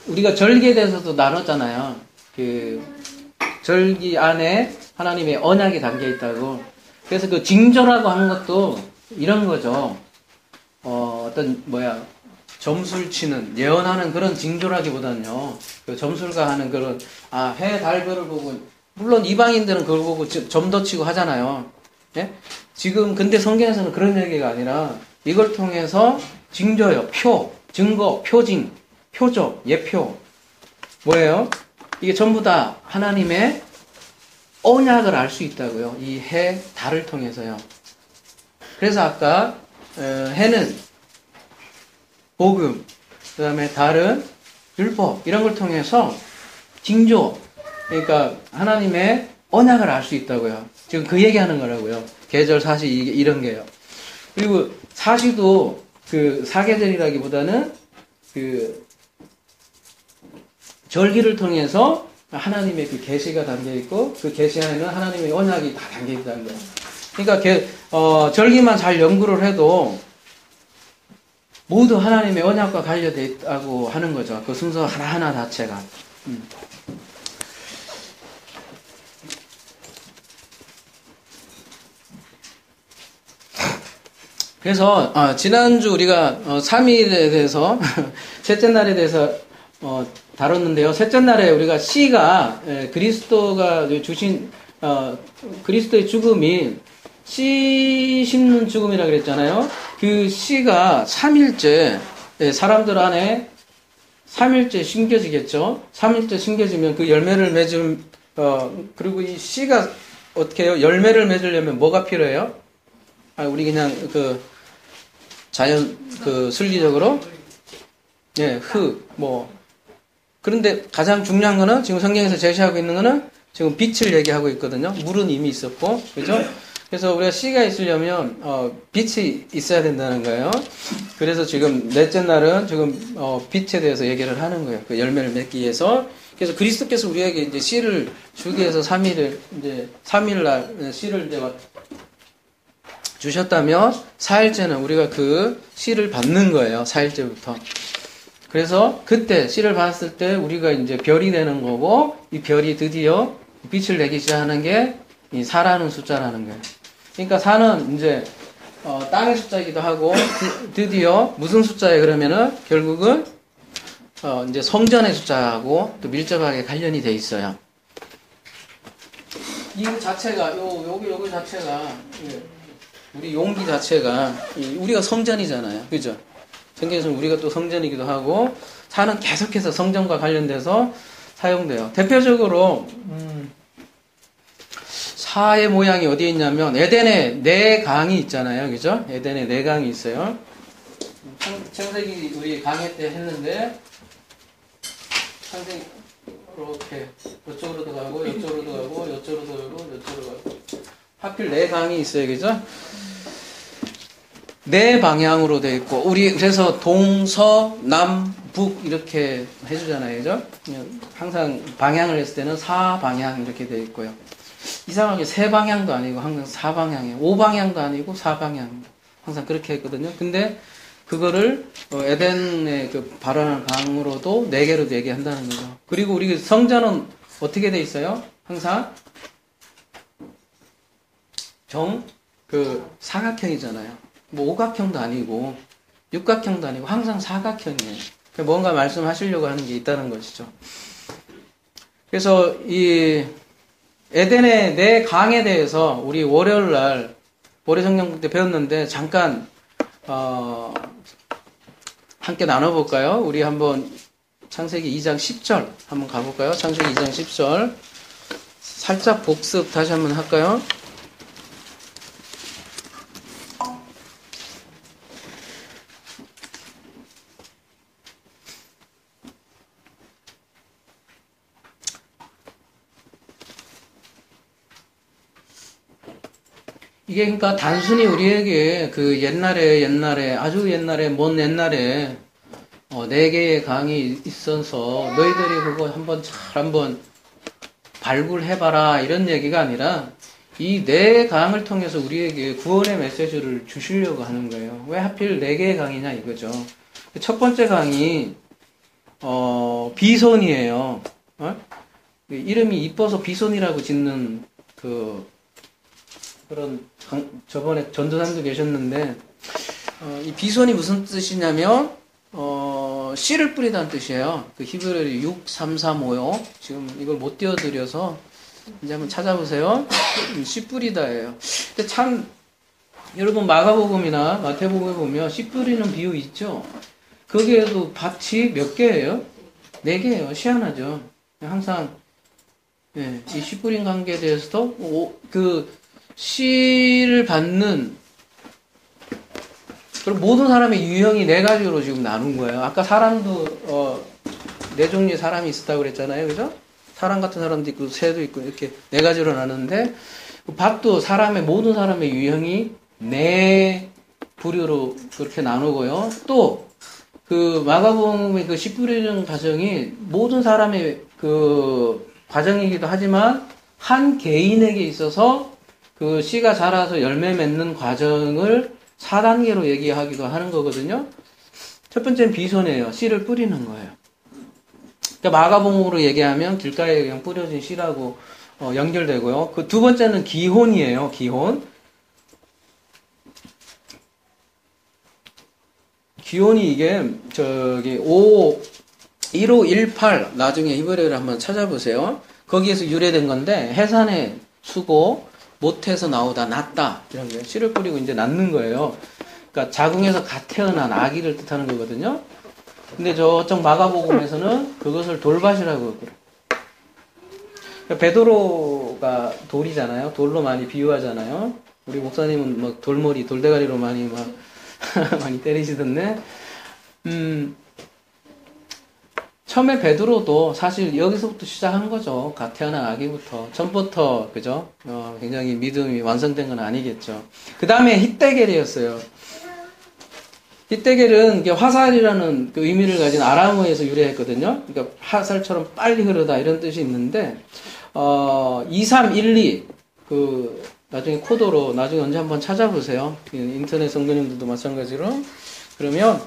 우리가 절기에 대해서도 나눴잖아요. 절기 안에 하나님의 언약이 담겨 있다고. 그래서 그 징조라고 한 것도 이런 거죠. 점술 치는, 예언하는 그런 징조라기보다는요, 그 점술가 하는 그런, 해, 달, 별을 보고, 물론 이방인들은 그걸 보고 점도 치고 하잖아요. 예? 지금, 근데 성경에서는 그런 얘기가 아니라, 이걸 통해서 징조요, 표, 증거, 표징, 표적, 예표. 뭐예요? 이게 전부 다 하나님의 언약을 알 수 있다고요. 이 해, 달을 통해서요. 그래서 아까 해는 복음, 그 다음에 달은 율법, 이런 걸 통해서 징조, 그러니까 하나님의 언약을 알 수 있다고요. 지금 그 얘기하는 거라고요. 계절, 사시, 이런 게요. 그리고 사시도 그 사계절이라기보다는 그 절기를 통해서 하나님의 그 계시가 담겨 있고, 그 계시 안에는 하나님의 언약이 다 담겨 있다는 거예요. 그러니까 절기만 잘 연구를 해도 모두 하나님의 언약과 관련되어 있다고 하는 거죠. 그 순서 하나하나 자체가. 그래서 지난주 우리가 3일에 대해서 셋째 날에 대해서 다뤘는데요. 셋째 날에 우리가 씨가 그리스도가 주신 그리스도의 죽음이 씨 심는 죽음이라 그랬잖아요. 그 씨가 3일째 사람들 안에 3일째 심겨지겠죠. 3일째 심겨지면 그 열매를 맺음, 그리고 이 씨가 어떻게 해요? 열매를 맺으려면 뭐가 필요해요? 우리 그냥 자연, 순리적으로? 예, 그런데 가장 중요한 거는 지금 성경에서 제시하고 있는 거는 지금 빛을 얘기하고 있거든요. 물은 이미 있었고, 그죠? 그래서 우리가 씨가 있으려면, 빛이 있어야 된다는 거예요. 그래서 지금 넷째 날은 지금, 빛에 대해서 얘기를 하는 거예요. 그 열매를 맺기 위해서. 그래서 그리스도께서 우리에게 이제 씨를 주기 위해서 3일 날 씨를 이제 주셨다면, 4일째는 우리가 그 씨를 받는 거예요. 4일째부터. 그래서 그때 씨를 받았을 때 우리가 이제 별이 되는 거고, 이 별이 드디어 빛을 내기 시작하는 게 이 4라는 숫자라는 거예요. 그러니까 4는 이제 땅의 숫자이기도 하고, 드디어 무슨 숫자에 그러면은 결국은 이제 성전의 숫자하고 또 밀접하게 관련이 돼 있어요. 이 자체가 요기 자체가 우리 용기 자체가 우리가 성전이잖아요. 그죠? 성경에서는 우리가 또 성전이기도 하고, 4는 계속해서 성전과 관련돼서 사용돼요. 대표적으로 4의 모양이 어디에 있냐면 에덴에 4강이 있잖아요. 그죠? 에덴에 4강이 있어요. 창세기 우리 강의 때 했는데, 창세기 이렇게 이쪽으로도 가고 이쪽으로도 가고 이쪽으로도 가고 이쪽으로 가고 하필 4강이 있어요. 그죠? 4방향으로 되어 있고, 우리 그래서 동서남북 이렇게 해주잖아요. 그죠? 항상 방향을 했을 때는 4방향 이렇게 되어 있고요. 이상하게 3방향도 아니고 항상 4방향이에요. 5방향도 아니고 4방향. 항상 그렇게 했거든요. 근데 그거를 에덴의 그 발원한 강으로도 4개로 얘기한다는 거죠. 그리고 우리 성전은 어떻게 돼 있어요? 항상 사각형이잖아요. 뭐 오각형도 아니고 육각형도 아니고 항상 사각형이에요. 그러니까 뭔가 말씀하시려고 하는 게 있다는 것이죠. 그래서 이 에덴의 4강에 대해서 우리 월요일 날 모래 성경 때 배웠는데 잠깐 함께 나눠볼까요? 우리 한번 창세기 2장 10절 한번 가볼까요? 창세기 2장 10절 살짝 복습 다시 한번 할까요? 이게 그러니까 단순히 우리에게 그 옛날에 아주 옛날에 먼 옛날에 4개의 강이 있어서 너희들이 그거 한번 발굴해봐라 이런 얘기가 아니라 이 4강을 통해서 우리에게 구원의 메시지를 주시려고 하는 거예요. 왜 하필 4개의 강이냐 이거죠. 첫 번째 강이 비손이에요. 이름이 이뻐서 비손이라고 짓는 그런 저번에 전도사님도 계셨는데 이 비손이 무슨 뜻이냐면 씨를 뿌리다는 뜻이에요. 그 히브리어로 6, 3, 3, 5요. 지금 이걸 못 띄워드려서 이제 한번 찾아보세요. 씨 뿌리다예요. 근데 참 여러분 마가복음이나 마태복음에 보면 씨 뿌리는 비유 있죠. 거기에도 밭이 몇 개예요? 4개예요. 희한하죠. 항상 이 씨 뿌린 관계에 대해서도 씨를 받는 그럼 모든 사람의 유형이 4가지로 지금 나눈 거예요. 아까 사람도 4종류의 사람이 있었다고 그랬잖아요. 그죠? 사람 같은 사람도 있고 새도 있고 이렇게 4가지로 나누는데 밭도 모든 사람의 유형이 4부류로 그렇게 나누고요. 또 그 마가복음의 그 씨 뿌리는 과정이 모든 사람의 그 과정이기도 하지만 한 개인에게 있어서 그 씨가 자라서 열매 맺는 과정을 4단계로 얘기하기도 하는 거거든요. 첫 번째는 비손이에요. 씨를 뿌리는 거예요. 그러니까 마가복음으로 얘기하면 길가에 그냥 뿌려진 씨라고 연결되고요. 그 두 번째는 기혼이에요. 기혼이 이게 1518 나중에 히브리어를 한번 찾아보세요. 거기에서 유래된 건데 해산의 수고 못해서 나오다 낳다 이런 거예요. 씨를 뿌리고 이제 낳는 거예요. 그러니까 자궁에서 갓 태어난 아기를 뜻하는 거거든요. 근데 저쪽 마가복음에서는 그것을 돌밭이라고 그래요. 베드로가 돌이잖아요. 돌로 많이 비유하잖아요. 우리 목사님은 막 돌머리, 돌대가리로 많이 막 많이 때리시던데. 처음에 베드로도 사실 여기서부터 시작한 거죠. 태어난 아기부터. 전부터, 그죠? 굉장히 믿음이 완성된 건 아니겠죠. 그 다음에 히데겔이었어요. 히데겔은 이게 화살이라는 그 의미를 가진 아람어에서 유래했거든요. 그러니까 화살처럼 빨리 흐르다 이런 뜻이 있는데, 2312, 나중에 코드로, 나중에 언제 한번 찾아보세요. 인터넷 성도님들도 마찬가지로. 그러면,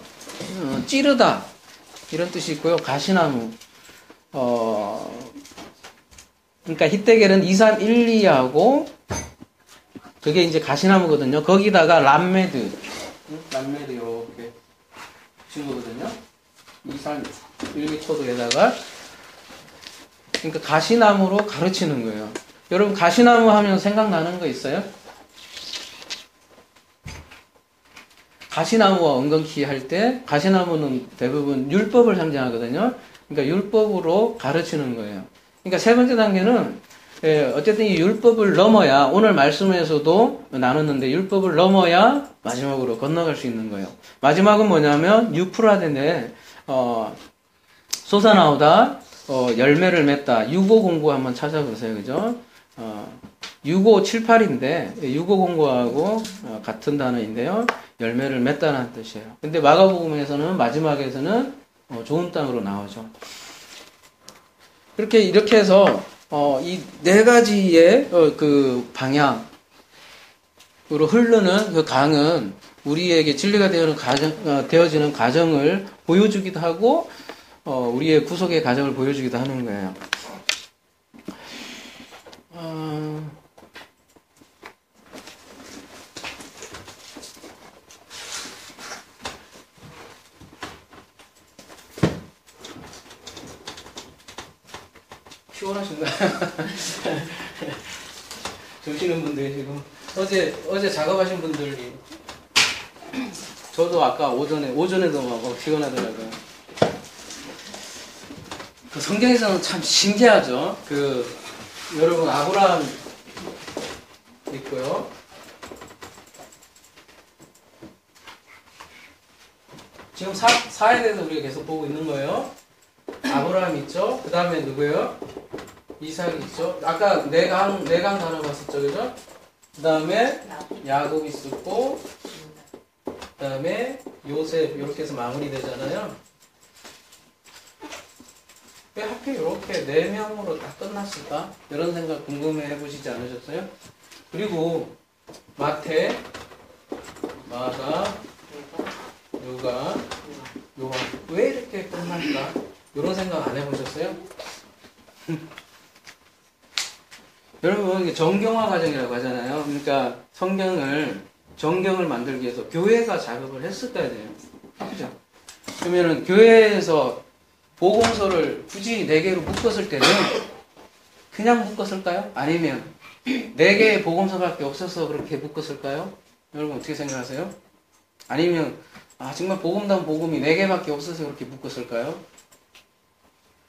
찌르다. 이런 뜻이 있고요. 가시나무. 그러니까 히데겔은 2312하고, 그게 이제 가시나무거든요. 거기다가 람메드 이렇게 붙인 거거든요. 2312 초도에다가. 그러니까 가시나무로 가르치는 거예요. 여러분, 가시나무 하면 생각나는 거 있어요? 가시나무와 엉겅퀴 할 때, 가시나무는 대부분 율법을 상징하거든요. 그러니까 율법으로 가르치는 거예요. 그러니까 세 번째 단계는, 어쨌든 이 율법을 넘어야, 오늘 말씀에서도 나눴는데, 율법을 넘어야 마지막으로 건너갈 수 있는 거예요. 마지막은 뭐냐면, 유프라데네, 솟아나오다, 열매를 맺다. 6509 한번 찾아보세요. 그죠? 6578인데, 6509하고 같은 단어인데요. 열매를 맺다는 뜻이에요. 근데 마가복음에서는 마지막에서는 좋은 땅으로 나오죠. 이렇게 해서 이 네 가지의 그 방향으로 흐르는 그 강은 우리에게 진리가 되어지는 과정을 보여주기도 하고 우리의 구속의 과정을 보여주기도 하는 거예요. 피곤하신가요? 조시는 분들이 지금 어제 작업하신 분들이 저도 아까 오전에도 막 피곤하더라고요. 그 성경에서는 참 신기하죠. 여러분 아브라함 있고요. 지금 사에 대해서 우리가 계속 보고 있는 거예요. 아브라함 있죠. 그 다음에 누구예요? 이삭 있죠. 아까 내강 단어 봤었죠, 그죠? 그 다음에 야곱 있었고, 그 다음에 요셉 이렇게 해서 마무리되잖아요. 왜 하필 이렇게 4명으로 다 끝났을까? 이런 생각 궁금해 해보시지 않으셨어요? 그리고 마태, 마가, 누가, 요한 왜 이렇게 끝날까? 이런 생각 안 해보셨어요? 여러분, 이게 정경화 과정이라고 하잖아요. 그러니까 정경을 만들기 위해서 교회가 작업을 했었어야 돼요. 그죠? 그러면은 교회에서 복음서를 굳이 4개로 묶었을 때는 그냥 묶었을까요? 아니면 4개의 복음서밖에 없어서 그렇게 묶었을까요? 여러분 어떻게 생각하세요? 아니면 정말 복음당 복음이 4개밖에 없어서 그렇게 묶었을까요?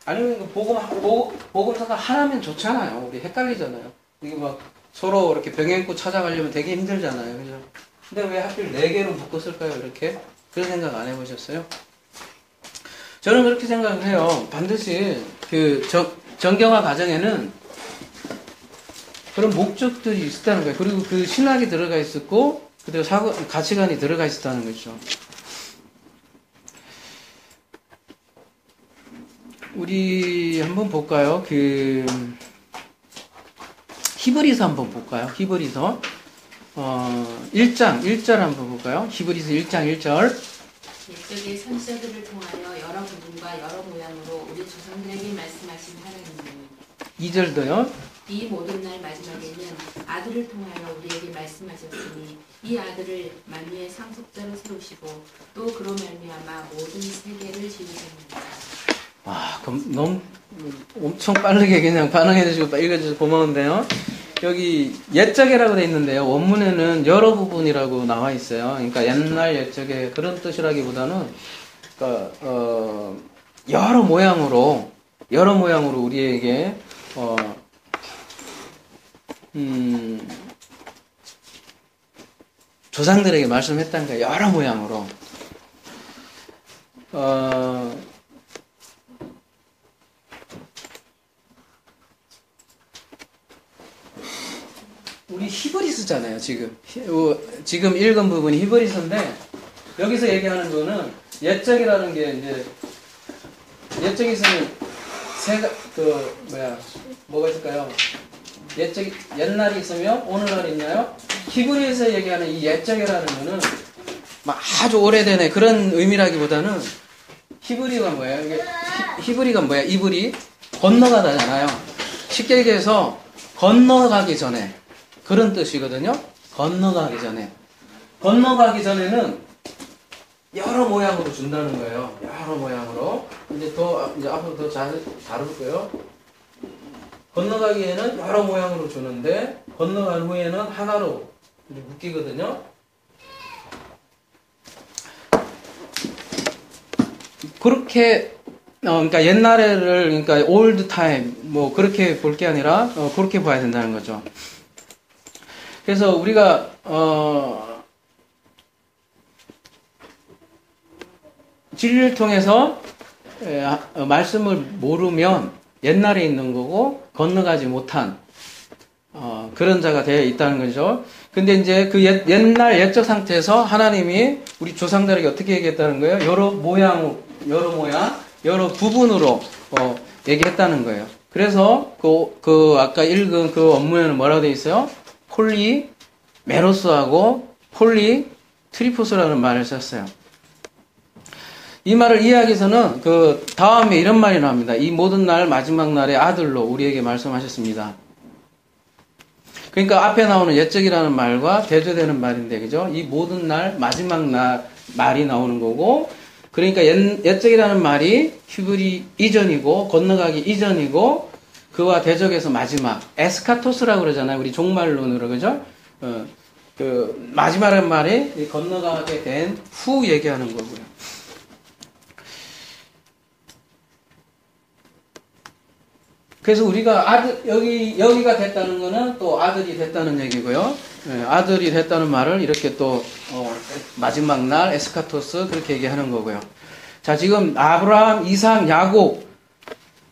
아니면 복음서가 하나면 좋잖아요. 우리 헷갈리잖아요. 이게 막 서로 이렇게 병행고 찾아가려면 되게 힘들잖아요. 그죠? 근데 왜 하필 4개로 묶었을까요? 이렇게? 그런 생각 안 해보셨어요? 저는 그렇게 생각을 해요. 반드시 정경화 과정에는 그런 목적들이 있었다는 거예요. 그리고 그 신학이 들어가 있었고, 그리고 가치관이 들어가 있었다는 거죠. 우리 한번 볼까요? 히브리서 한번 볼까요? 히브리서 1절 한번 볼까요? 히브리서 1장 1절. 옛적의 선지자들을 통하여 여러 부분과 여러 모양으로 우리 조상들에게 말씀하신 하나님이 2절도요. 이 모든 날 마지막에는 아들을 통하여 우리에게 말씀하셨으니 이 아들을 만유의 상속자로 세우시고 또 그로 말미암아 모든 세계를 지으셨느니라. 와, 그럼 너무 엄청 빠르게 그냥 반응해주시고 읽어주셔서 고마운데요. 여기 옛적이라고 돼 있는데요. 원문에는 여러 부분이라고 나와 있어요. 그러니까 옛날 옛적의 그런 뜻이라기보다는 그러니까 여러 모양으로 우리에게 조상들에게 말씀했다는 거예요. 여러 모양으로. 우리 히브리스잖아요, 지금. 지금 읽은 부분이 히브리스인데, 여기서 얘기하는 거는, 옛적이라는 게, 이제, 옛적에서는, 뭐가 있을까요? 옛날이 있으면, 오늘날이 있나요? 히브리에서 얘기하는 이 옛적이라는 거는, 막 아주 오래된 그런 의미라기보다는, 히브리가 뭐예요? 이게 히브리가 뭐야? 이브리? 건너가다잖아요. 쉽게 얘기해서, 건너가기 전에. 그런 뜻이거든요. 건너가기 전에. 건너가기 전에는 여러 모양으로 준다는 거예요. 여러 모양으로. 이제 앞으로 더 다룰게요. 건너가기에는 여러 모양으로 주는데, 건너간 후에는 하나로 묶이거든요. 그렇게, 그러니까 옛날에를, 그러니까 올드 타임, 뭐, 그렇게 볼 게 아니라, 그렇게 봐야 된다는 거죠. 그래서 우리가 진리를 통해서 말씀을 모르면 옛날에 있는 거고 건너가지 못한 그런 자가 되어 있다는 거죠. 근데 이제 그 옛날 옛적 상태에서 하나님이 우리 조상들에게 어떻게 얘기했다는 거예요? 여러 모양, 여러 부분으로 얘기했다는 거예요. 그래서 그 아까 읽은 그 원문에는 뭐라고 되어 있어요? 폴리 메로스하고 폴리 트리포스라는 말을 썼어요. 이 말을 이해하기 위해서는 그 다음에 이런 말이 나옵니다. 이 모든 날 마지막 날의 아들로 우리에게 말씀하셨습니다. 그러니까 앞에 나오는 옛적이라는 말과 대조되는 말인데, 그죠? 이 모든 날 마지막 날 말이 나오는 거고, 그러니까 옛적이라는 말이 히브리 이전이고 건너가기 이전이고 그와 대적해서 마지막 에스카토스라고 그러잖아요. 우리 종말론으로, 그죠? 그 마지막이라는 말이 건너가게 된 후 얘기하는 거고요. 그래서 우리가 여기가 됐다는 거는 또 아들이 됐다는 얘기고요. 아들이 됐다는 말을 이렇게 또 마지막 날 에스카토스 그렇게 얘기하는 거고요. 자, 지금 아브라함, 이삭, 야곱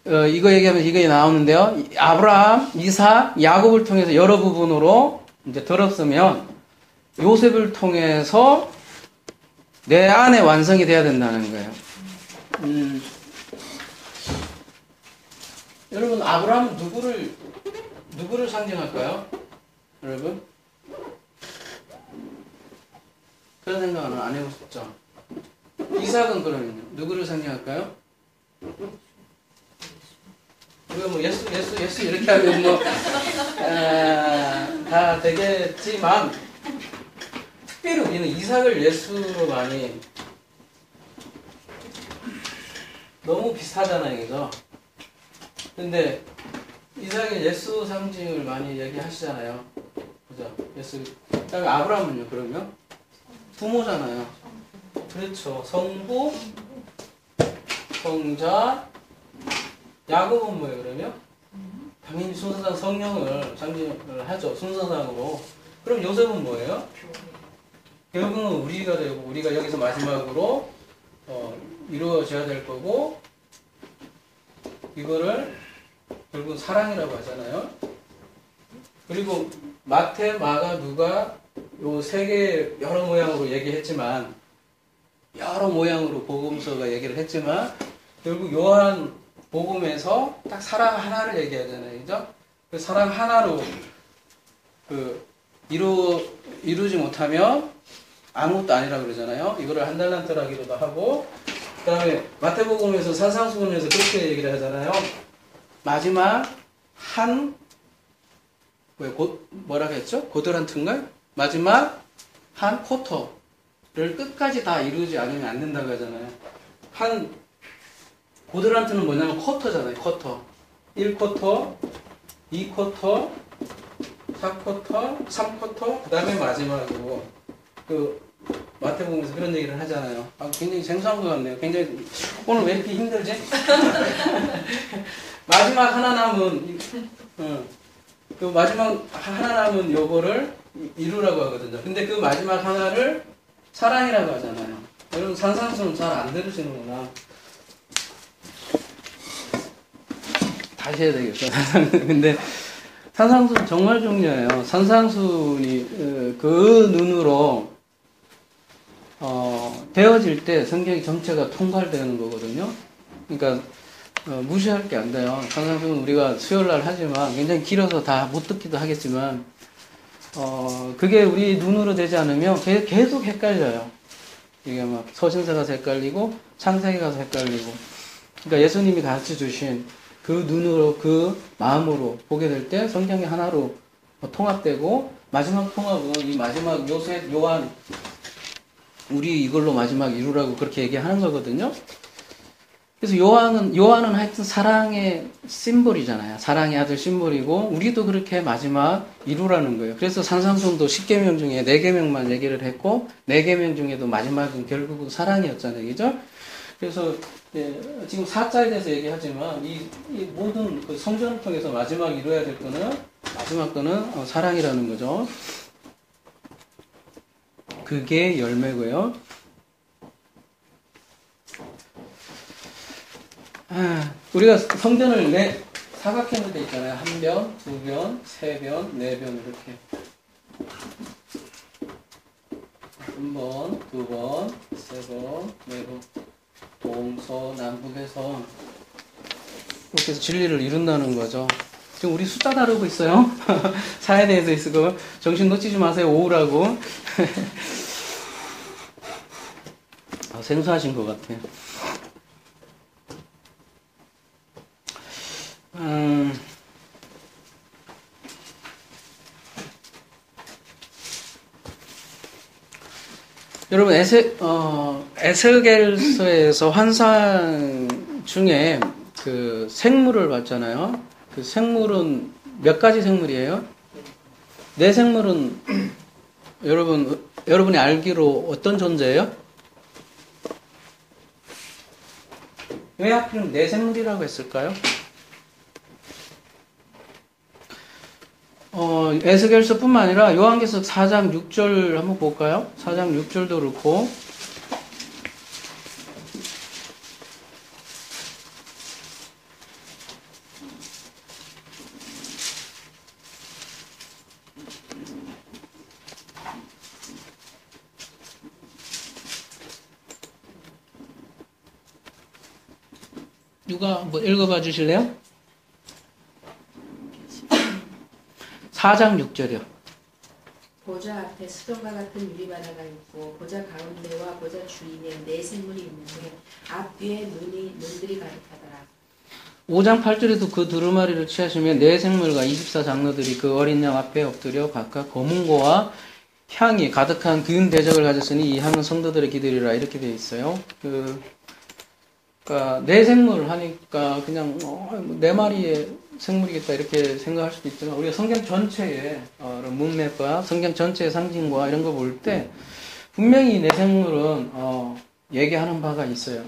이거 얘기하면 이게 나오는데요. 아브라함, 이삭, 야곱을 통해서 여러 부분으로 이제 들었으면 요셉을 통해서 내 안에 완성이 돼야 된다는 거예요. 여러분, 아브라함은 누구를 상징할까요? 여러분? 그런 생각은 안 해보셨죠? 이삭은 그러면요. 누구를 상징할까요? 우리가 뭐 예수 이렇게 하면 뭐, 다 되겠지만, 특별히 우리는 이삭을 예수로 많이, 너무 비슷하잖아요, 그죠? 근데 이삭의 예수 상징을 많이 얘기하시잖아요. 그죠? 예수. 그다음에 아브라함은요, 그러면? 부모잖아요. 그렇죠. 성부, 성자, 야곱은 뭐예요, 그러면? 당연히 순서상 성령을 상징을 하죠. 순서상으로. 그럼 요셉은 뭐예요? 결국은 우리가 되고, 우리가 여기서 마지막으로, 이루어져야 될 거고, 이거를 결국 사랑이라고 하잖아요. 그리고 마태, 마가, 누가 요 세 개 여러 모양으로 얘기했지만 여러 모양으로 복음서가 얘기를 했지만 결국 요한 복음에서 딱 사랑 하나를 얘기하잖아요. 그죠? 그 사랑 하나로 이루지 못하면 아무것도 아니라 그러잖아요. 이거를 한 달란트라기도 하고 그 다음에 마태복음에서 산상수훈에서 그렇게 얘기를 하잖아요. 마지막 뭐라고 했죠? 고드란트인가요? 마지막 한 쿼터를 끝까지 다 이루지 않으면 안 된다고 하잖아요. 고드란트는 뭐냐면 쿼터잖아요. 쿼터. 1쿼터, 2쿼터, 4쿼터, 3쿼터, 그 다음에 마지막으로 그 마태복음에서 그런 얘기를 하잖아요. 아, 굉장히 생소한 것 같네요. 굉장히 오늘 왜 이렇게 힘들지? 마지막 하나 남은 그 마지막 하나 남은 요거를 이루라고 하거든요. 근데 그 마지막 하나를 사랑이라고 하잖아요. 여러분 산상수는 잘 안 들으시는구나. 다시 해야 되겠어. 근데 산상수는 정말 중요해요. 산상수니 그 눈으로 되어질 때 성경이 전체가 통괄되는 거거든요. 그러니까 무시할 게 안 돼요. 산상수는 우리가 수요일날 하지만 굉장히 길어서 다 못 듣기도 하겠지만 그게 우리 눈으로 되지 않으면 계속 헷갈려요. 이게 막 서신서가 헷갈리고 창세기가 헷갈리고. 그러니까 예수님이 가르쳐 주신 그 눈으로 그 마음으로 보게 될 때 성경이 하나로 통합되고 마지막 통합은 이 마지막 요셉 요한 우리 이걸로 마지막 이루라고 그렇게 얘기하는 거거든요. 그래서 요한은 하여튼 사랑의 심볼이잖아요. 사랑의 아들 심볼이고 우리도 그렇게 마지막 이루라는 거예요. 그래서 산상수훈도 10계명 중에 4계명만 얘기를 했고 4계명 중에도 마지막은 결국은 사랑이었잖아요. 그죠? 그래서 지금 4자에 대해서 얘기하지만 이 모든 그 성전을 통해서 마지막 이루어야 될 거는 마지막 거는 사랑이라는 거죠. 그게 열매고요. 우리가 성전을 사각형으로 돼 있잖아요. 한 변, 두 변, 세 변, 네 변 이렇게. 한 번, 두 번, 세 번, 네 번. 동서남북해서 그렇게 해서 진리를 이룬다는 거죠. 지금 우리 숫자 다루고 있어요. 사에 대해서 있고 정신 놓치지 마세요. 오후라고. 생소하신 것 같아요. 여러분 에스겔서에서 환상 중에 그 생물을 봤잖아요. 그 생물은 몇 가지 생물이에요? 네 생물은 여러분이 알기로 어떤 존재예요? 왜 하필 네 생물이라고 했을까요? 에스겔서뿐만 아니라 요한계시록 4장 6절 한번 볼까요? 4장 6절도 그렇고 누가 뭐 읽어봐 주실래요? 4장 6절이요. 보좌 앞에 수정과 같은 유리바다가 있고 보좌 가운데와 보좌 주위에 네 생물이 있는데 앞뒤에 눈들이 가득하더라. 5장 8절에도 그 두루마리를 취하시며 네 생물과 24장로들이 그 어린 양 앞에 엎드려 각각 검은고와 향이 가득한 긴 대적을 가졌으니 이 향은 성도들의 기들이라 이렇게 되어 있어요. 그러니까 네 생물 하니까 그냥 네 마리의 생물이겠다 이렇게 생각할 수도 있지만 우리가 성경 전체의 문맥과 성경 전체의 상징과 이런 거 볼 때 분명히 네 생물은 얘기하는 바가 있어요.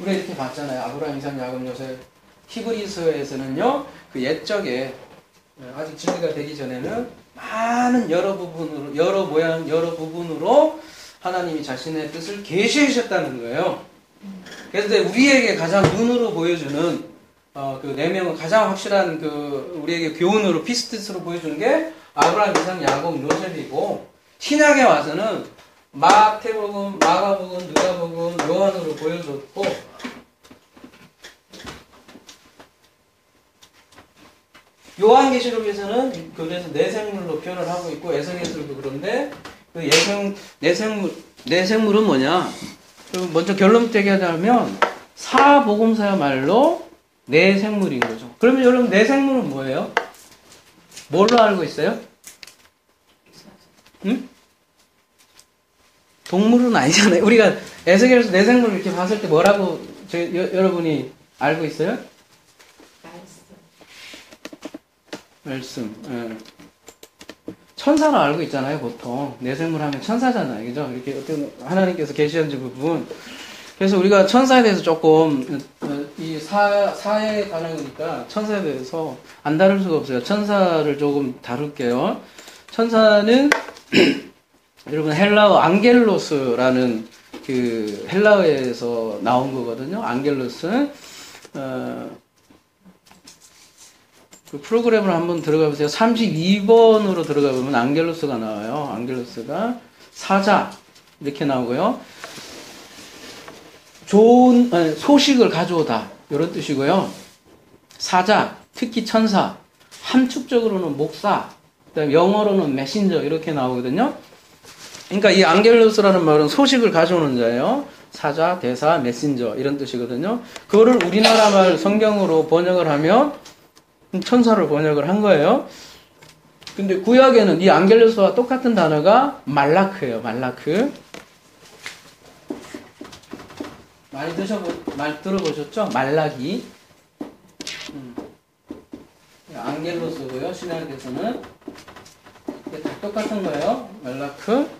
우리가 이렇게 봤잖아요. 아브라함, 이삭, 야곱, 요셉. 히브리서에서는요 그 옛적에 아직 진리가 되기 전에는 많은 여러 부분으로 여러 모양 여러 부분으로 하나님이 자신의 뜻을 계시해 주셨다는 거예요. 그래서 우리에게 가장 눈으로 보여주는 그 네 명은 가장 확실한 그 우리에게 교훈으로 피스티스로 보여주는 게 아브라함, 이삭, 야곱, 요셉이고 신약에 와서는 마태복음, 마가복음, 누가복음, 요한으로 보여줬고 요한계시록에서는 그래서 네 생물로 표현을 하고 있고 에스겔서도 그런데 그 네 생물은 뭐냐? 먼저 결론부터 얘기하자면 사복음서야말로 네 생물인 거죠. 그러면 여러분 네 생물은 뭐예요? 뭘로 알고 있어요? 응? 동물은 아니잖아요. 우리가 에스겔에서 네 생물을 이렇게 봤을 때 뭐라고 여러분이 알고 있어요? 말씀. 예. 천사는 알고 있잖아요, 보통. 내생물 하면 천사잖아요. 그죠? 이렇게 어떤 하나님께서 계시한 부분. 그래서 우리가 천사에 대해서 조금, 이 사에 관한 거니까 천사에 대해서 안 다룰 수가 없어요. 천사를 조금 다룰게요. 천사는, 여러분, 헬라어 앙겔로스라는 그 헬라어에서 나온 거거든요. 앙겔로스. 그 프로그램을 한번 들어가 보세요. 32번으로 들어가 보면 앙겔로스가 나와요. 앙겔로스가 사자 이렇게 나오고요. 좋은 소식을 가져오다 이런 뜻이고요. 사자, 특히 천사, 함축적으로는 목사, 그다음에 영어로는 메신저 이렇게 나오거든요. 그러니까 이 앙겔로스라는 말은 소식을 가져오는 자예요. 사자, 대사, 메신저 이런 뜻이거든요. 그거를 우리나라 말 성경으로 번역을 하면 천사를 번역을 한 거예요. 근데 구약에는 이 앙겔로스와 똑같은 단어가 말라크예요. 말라크. 많이 들어보셨죠? 말라기. 앙겔로스고요. 신약에서는 이게 다 똑같은 거예요. 말라크.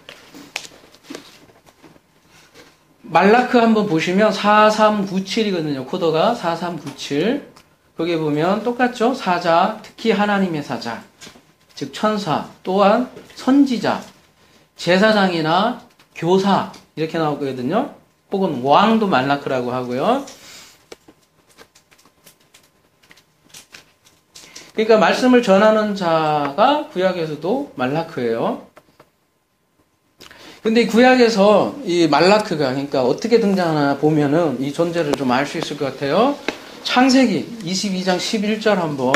말라크 한번 보시면 4397이거든요. 코드가 4397. 거기에 보면 똑같죠? 사자, 특히 하나님의 사자, 즉 천사, 또한 선지자, 제사장이나 교사 이렇게 나오거든요. 혹은 왕도 말라크라고 하고요. 그러니까 말씀을 전하는 자가 구약에서도 말라크예요. 근데 구약에서 이 말라크가 그러니까 어떻게 등장하나 보면은 이 존재를 좀 알 수 있을 것 같아요. 창세기 22장 11절 한번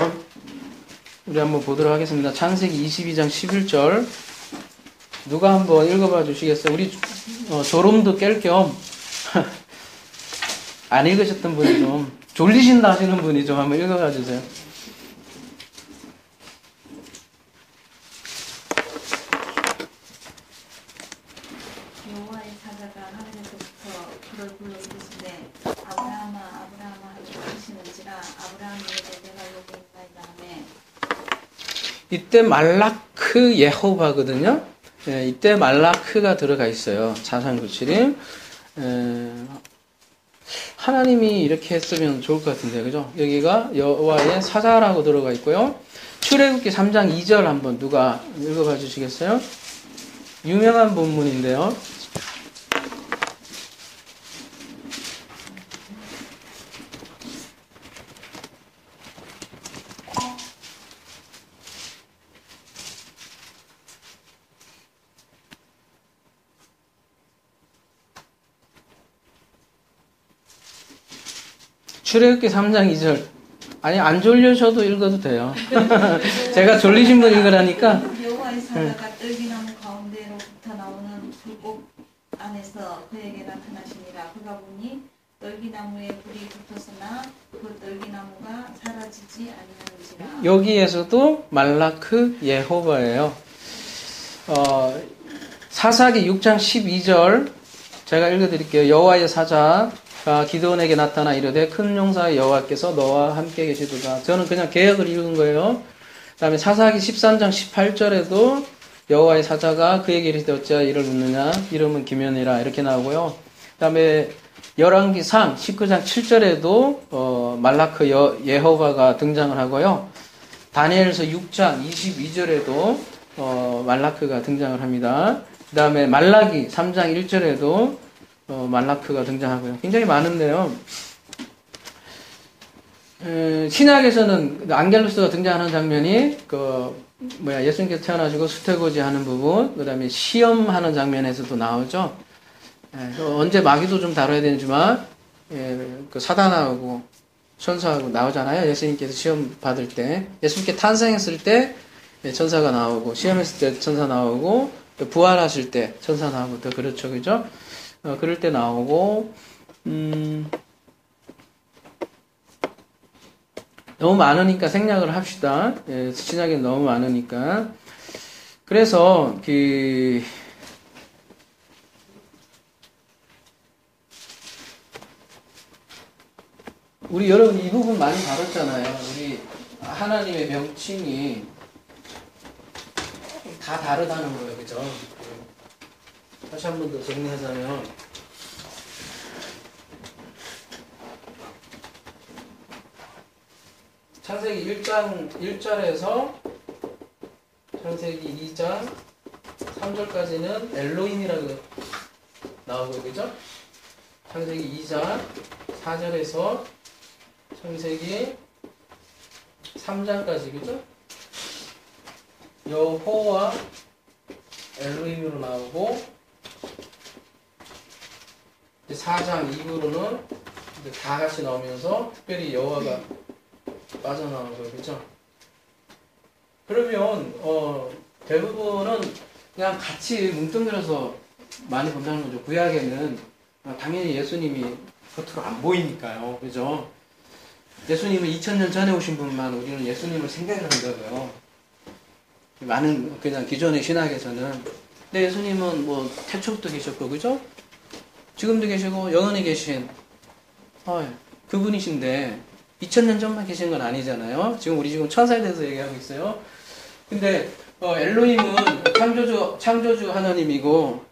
우리 한번 보도록 하겠습니다. 창세기 22장 11절 누가 한번 읽어봐 주시겠어요? 우리 졸음도 깰 겸 안 읽으셨던 분이 좀 졸리신다 하시는 분이 좀 한번 읽어봐 주세요. 여호와의 사자가 하늘에서부터 그를 불러 이르시되 아브라함아 아브라함아 하시는지라 아브라함이 이르되 내가 여기 있나이다 하매 이때 말라크 예호바거든요. 예, 이때 말라크가 들어가 있어요. 자산구칠임. 하나님이 이렇게 했으면 좋을 것 같은데, 그죠? 여기가 여호와의 사자라고 들어가 있고요. 출애굽기 3장 2절 한번 누가 읽어봐 주시겠어요? 유명한 본문인데요. 출애굽기 3장 2절. 아니 안 졸려셔도 읽어도 돼요. 제가 졸리신 분 읽으라니까. 여호와의 사자가 떨기나무 가운데로부터 나오는 불꽃 안에서 그에게 나타나시니라. 그가 보니 떨기나무에 불이 붙었으나 그 떨기나무가 사라지지 아니하는지라. 여기에서도 말라크 예호바예요. 사사기 6장 12절 제가 읽어드릴게요. 여호와의 사자가 기드온에게 나타나 이르되 큰 용사의 여호와께서 너와 함께 계시도다. 저는 그냥 개역을 읽은 거예요. 그 다음에 사사기 13장 18절에도 여호와의 사자가 그에게 이르되 어찌하여 이를 묻느냐 이름은 기면이라 이렇게 나오고요. 그 다음에 열왕기상 19장 7절에도 말라크 예호바가 등장을 하고요. 다니엘서 6장 22절에도 말라크가 등장을 합니다. 그 다음에 말라기 3장 1절에도 말라크가 등장하고요. 굉장히 많은데요. 신약에서는 앙겔로스가 등장하는 장면이 예수님께서 태어나시고 수태고지 하는 부분, 그 다음에 시험하는 장면에서도 나오죠. 언제 마귀도 좀 다뤄야 되지만 그 사단하고 천사하고 나오잖아요. 예수님께서 시험 받을 때, 예수님께 탄생했을 때 천사가 나오고, 시험했을 때 천사 나오고, 부활하실 때 천사 나오고, 또 그렇죠, 그죠? 그럴 때 나오고, 너무 많으니까 생략을 합시다. 신약에 너무 많으니까. 그래서 우리 여러분 이 부분 많이 다뤘잖아요. 우리 하나님의 명칭이 다 다르다는 거예요. 그죠? 다시 한 번 더 정리하자면 창세기 1장 1절에서 창세기 2장 3절까지는 엘로힘이라고 나오고 그죠? 창세기 2장 4절에서 창세기 3장까지 그죠? 여호와 엘로힘으로 나오고 이제 4장 이후로는 이제 다 같이 나오면서 특별히 여호와가 빠져나오고 그죠? 그러면 대부분은 그냥 같이 뭉뚱그려서 많이 본다는 거죠. 구약에는 당연히 예수님이 겉으로 안 보이니까요. 그죠? 예수님은 2000년 전에 오신 분만 우리는 예수님을 생각을 한다고요. 많은 그냥 기존의 신학에서는. 근데 예수님은 뭐 태초부터 계셨고 그죠? 지금도 계시고 영원히 계신 그분이신데 2000년 전만 계신 건 아니잖아요. 우리 지금 천사에 대해서 얘기하고 있어요. 근데 엘로힘은 창조주 하나님이고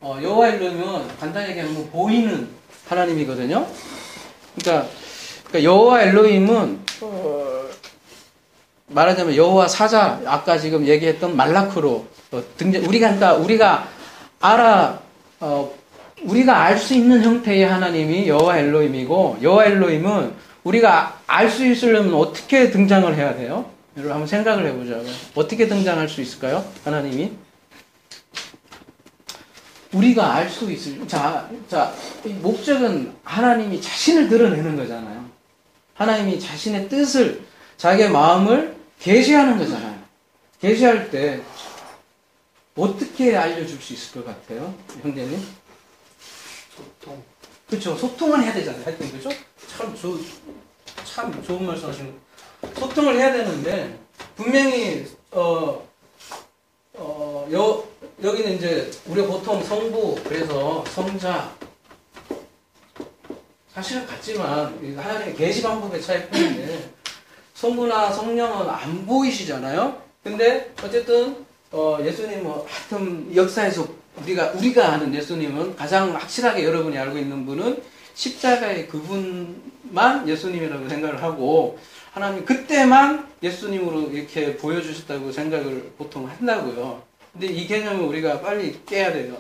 여호와 엘로힘은 간단히 얘기하면 보이는 하나님이거든요. 그러니까 여호와 엘로힘은 말하자면 여호와 사자 아까 지금 얘기했던 말라크로 등장. 우리가 알 수 있는 형태의 하나님이 여호와 엘로힘이고 여호와 엘로힘은 우리가 알 수 있으려면 어떻게 등장을 해야 돼요? 여러분 한번 생각을 해보자고요. 어떻게 등장할 수 있을까요? 하나님이? 우리가 알 수 있을, 이 목적은 하나님이 자신을 드러내는 거잖아요. 하나님이 자신의 뜻을, 자기의 마음을 계시하는 거잖아요. 계시할 때 어떻게 알려줄 수 있을 것 같아요? 형제님? 소통. 그렇죠. 소통은 해야 되잖아요. 하여튼 그죠? 참 좋은 말씀 하시는 거. 소통을 해야 되는데 분명히 여기는 이제 우리가 보통 성부 그래서 성자 사실은 같지만 하나님의 계시 방법의 차이뿐인데 성부나 성령은 안 보이시잖아요. 근데 어쨌든 예수님은 하여튼 역사에서 우리가 아는 예수님은 가장 확실하게 여러분이 알고 있는 분은 십자가의 그분만 예수님이라고 생각을 하고 하나님 그때만 예수님으로 이렇게 보여주셨다고 생각을 보통 한다고요. 근데 이 개념을 우리가 빨리 깨야 돼요.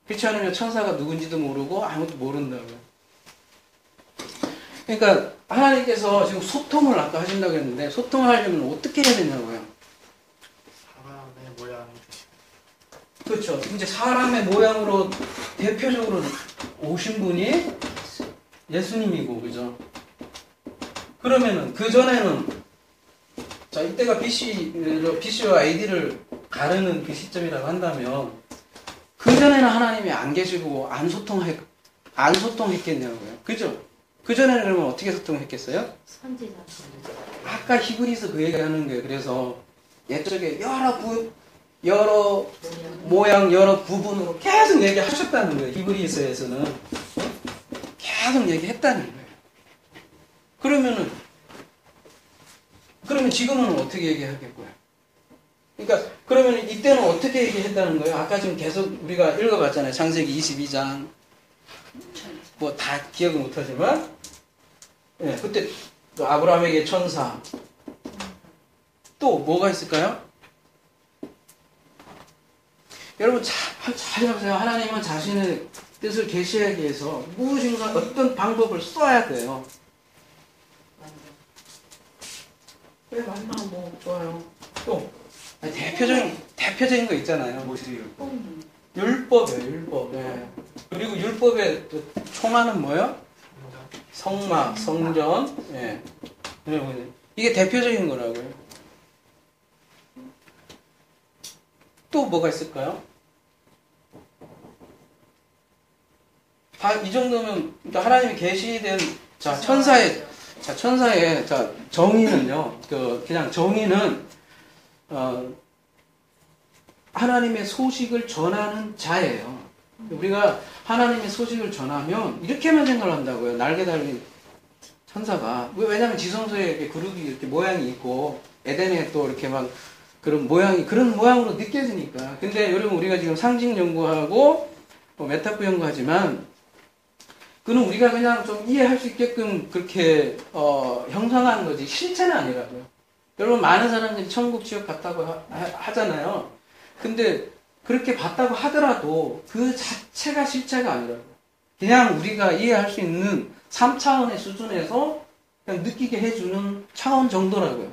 그렇지 않으면 천사가 누군지도 모르고 아무것도 모른다고요. 그러니까 하나님께서 지금 소통을 아까 하신다고 했는데 소통을 하려면 어떻게 해야 되냐고요. 사람의 모양을 그렇죠. 이제 사람의 모양으로 대표적으로 오신 분이 예수님이고 그죠. 그러면은 그 전에는 자 이때가 BC와 AD를 가르는 그 시점이라고 한다면 그 전에는 하나님이 안 계시고 안 소통했겠냐고요. 그죠? 그 전에는 그러면 어떻게 소통했겠어요? 선지자. 아까 히브리서 그 얘기하는 거예요. 그래서 옛적에 여러 모양 여러 부분으로 계속 얘기하셨다는 거예요. 히브리서에서는 계속 얘기했다는 거예요. 그러면 지금은 어떻게 얘기하겠고요? 그러니까 그러면 이때는 어떻게 얘기했다는 거예요? 아까 지금 계속 우리가 읽어봤잖아요. 창세기 22장 뭐 다 기억을 못하지만 그때 또 아브라함에게 천사 또 뭐가 있을까요? 여러분 잘 보세요. 하나님은 자신의 뜻을 계시하기 위해서 무엇인가 어떤 방법을 써야 돼요. 그래 말만 뭐 좋아요. 또 대표적인 거 있잖아요. 모시리 율법이에요. 율법. 네. 그리고 율법의 총하는 뭐예요? 성막, 성전. 예. 이게 대표적인 거라고요. 또 뭐가 있을까요? 이 정도면 하나님이 계시된 천사의 정의는요. 그냥 정의는 하나님의 소식을 전하는 자예요. 우리가 하나님의 소식을 전하면 이렇게만 생각을 한다고요. 날개 달린 천사가. 왜냐하면 지성소에 이렇게 그룹이 이렇게 모양이 있고 에덴에 또 이렇게 막 그런 모양이 그런 모양으로 느껴지니까. 근데 여러분 우리가 지금 상징 연구하고 뭐 메타프 연구하지만 그는 우리가 그냥 좀 이해할 수 있게끔 그렇게 형상한 거지 실체는 아니라고요. 여러분 많은 사람들이 천국 지옥 같다고 하잖아요. 근데 그렇게 봤다고 하더라도 그 자체가 실체가 아니라고요. 그냥 우리가 이해할 수 있는 3차원의 수준에서 그냥 느끼게 해주는 차원 정도라고요.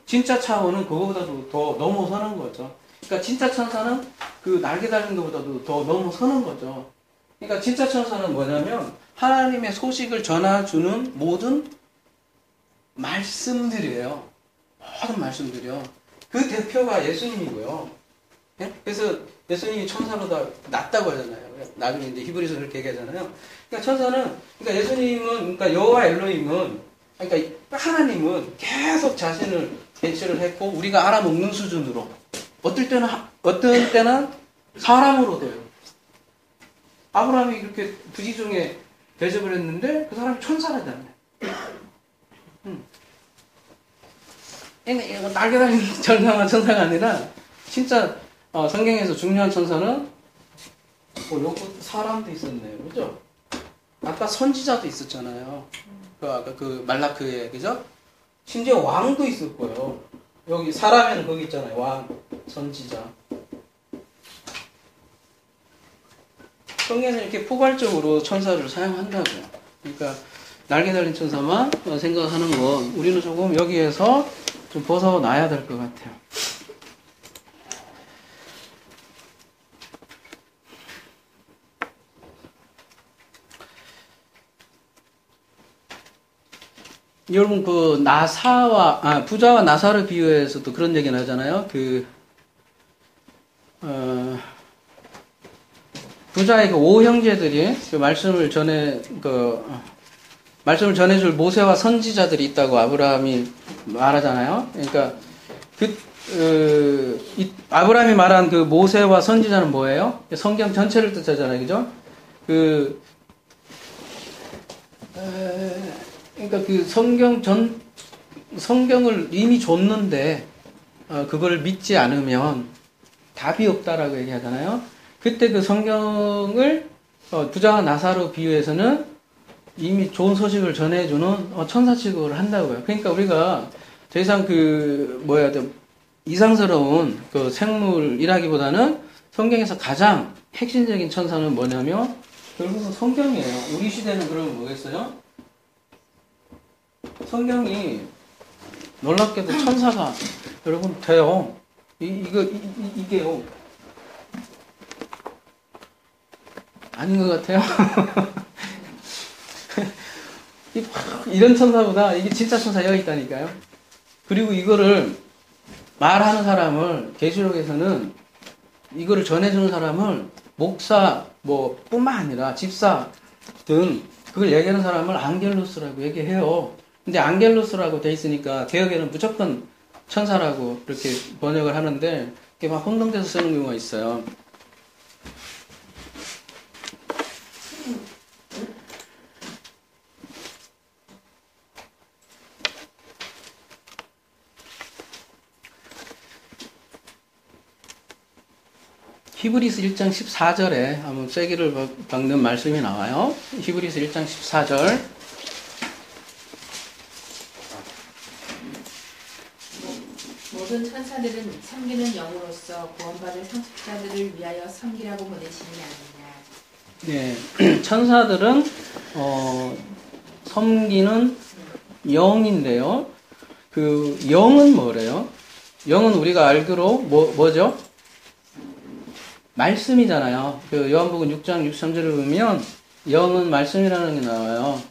진짜 차원은 그거보다도 더 넘어서는 거죠. 그러니까 진짜 천사는 그 날개 달린 것보다도 더 넘어서는 거죠. 그러니까 진짜 천사는 뭐냐면 하나님의 소식을 전해주는 모든 말씀들이에요. 모든 말씀들이요. 그 대표가 예수님이고요. 예? 그래서 예수님이 천사보다 낫다고 하잖아요. 나중에 이제 히브리서 그렇게 얘기하잖아요. 그러니까 천사는, 그러니까 예수님은, 그러니까 여호와 엘로힘은, 그러니까 하나님은 계속 자신을 계시를 했고 우리가 알아먹는 수준으로 어떨 때는 사람으로도요. 아브라함이 그렇게 부지중에 대접을 했는데 그 사람이 천사라잖아요. 이거 날개 달린 절망한 천사가 아니라 진짜 성경에서 중요한 천사는 요거 사람도 있었네요. 그죠? 아까 선지자도 있었잖아요. 아까 그 말라크에, 그죠? 심지어 왕도 있었고요. 여기 사람에는 거기 있잖아요. 왕, 선지자. 성경에서 이렇게 포괄적으로 천사를 사용한다고요. 그러니까 날개 달린 천사만 생각하는 건 우리는 조금 여기에서 좀 벗어나야 될 것 같아요. 여러분 그 부자와 나사를 비유해서도 그런 얘기 나잖아요. 부자의 그 5형제들이 그 말씀을 전해줄 모세와 선지자들이 있다고 아브라함이 말하잖아요. 그러니까 아브라함이 말한 그 모세와 선지자는 뭐예요? 성경 전체를 뜻하잖아요, 그죠? 그러니까 그 성경을 이미 줬는데 그걸 믿지 않으면 답이 없다라고 얘기하잖아요. 그때 그 성경을 부자와 나사로 비유해서는 이미 좋은 소식을 전해주는 천사 취급을 한다고요. 그러니까 우리가 더 이상 이상스러운 그 생물이라기보다는 성경에서 가장 핵심적인 천사는 뭐냐면 결국은 성경이에요. 우리 시대는 그러면 뭐겠어요? 성경이 놀랍게도 천사가 여러분 돼요. 이게요. 아닌 것 같아요. 이런 천사보다 이게 진짜 천사 여기 있다니까요. 그리고 이거를 말하는 사람을 계시록에서는 이거를 전해주는 사람을 목사 뿐만 아니라 집사 등 그걸 얘기하는 사람을 앙겔로스라고 얘기해요. 근데 앙겔로스라고 돼 있으니까 개역에는 무조건 천사라고 이렇게 번역을 하는데 이게 막 혼동돼서 쓰는 경우가 있어요. 히브리서 1장 14절에 한번 쐐기를 박는 말씀이 나와요. 히브리서 1장 14절. 모든 천사들은 섬기는 영으로서 구원받을 상속자들을 위하여 섬기라고 보내심이 아니냐. 네, 천사들은 섬기는 영인데요. 그 영은 뭐래요? 영은 우리가 알기로 뭐죠? 말씀이잖아요. 그 요한복음 6장 63절을 보면 영은 말씀이라는 게 나와요.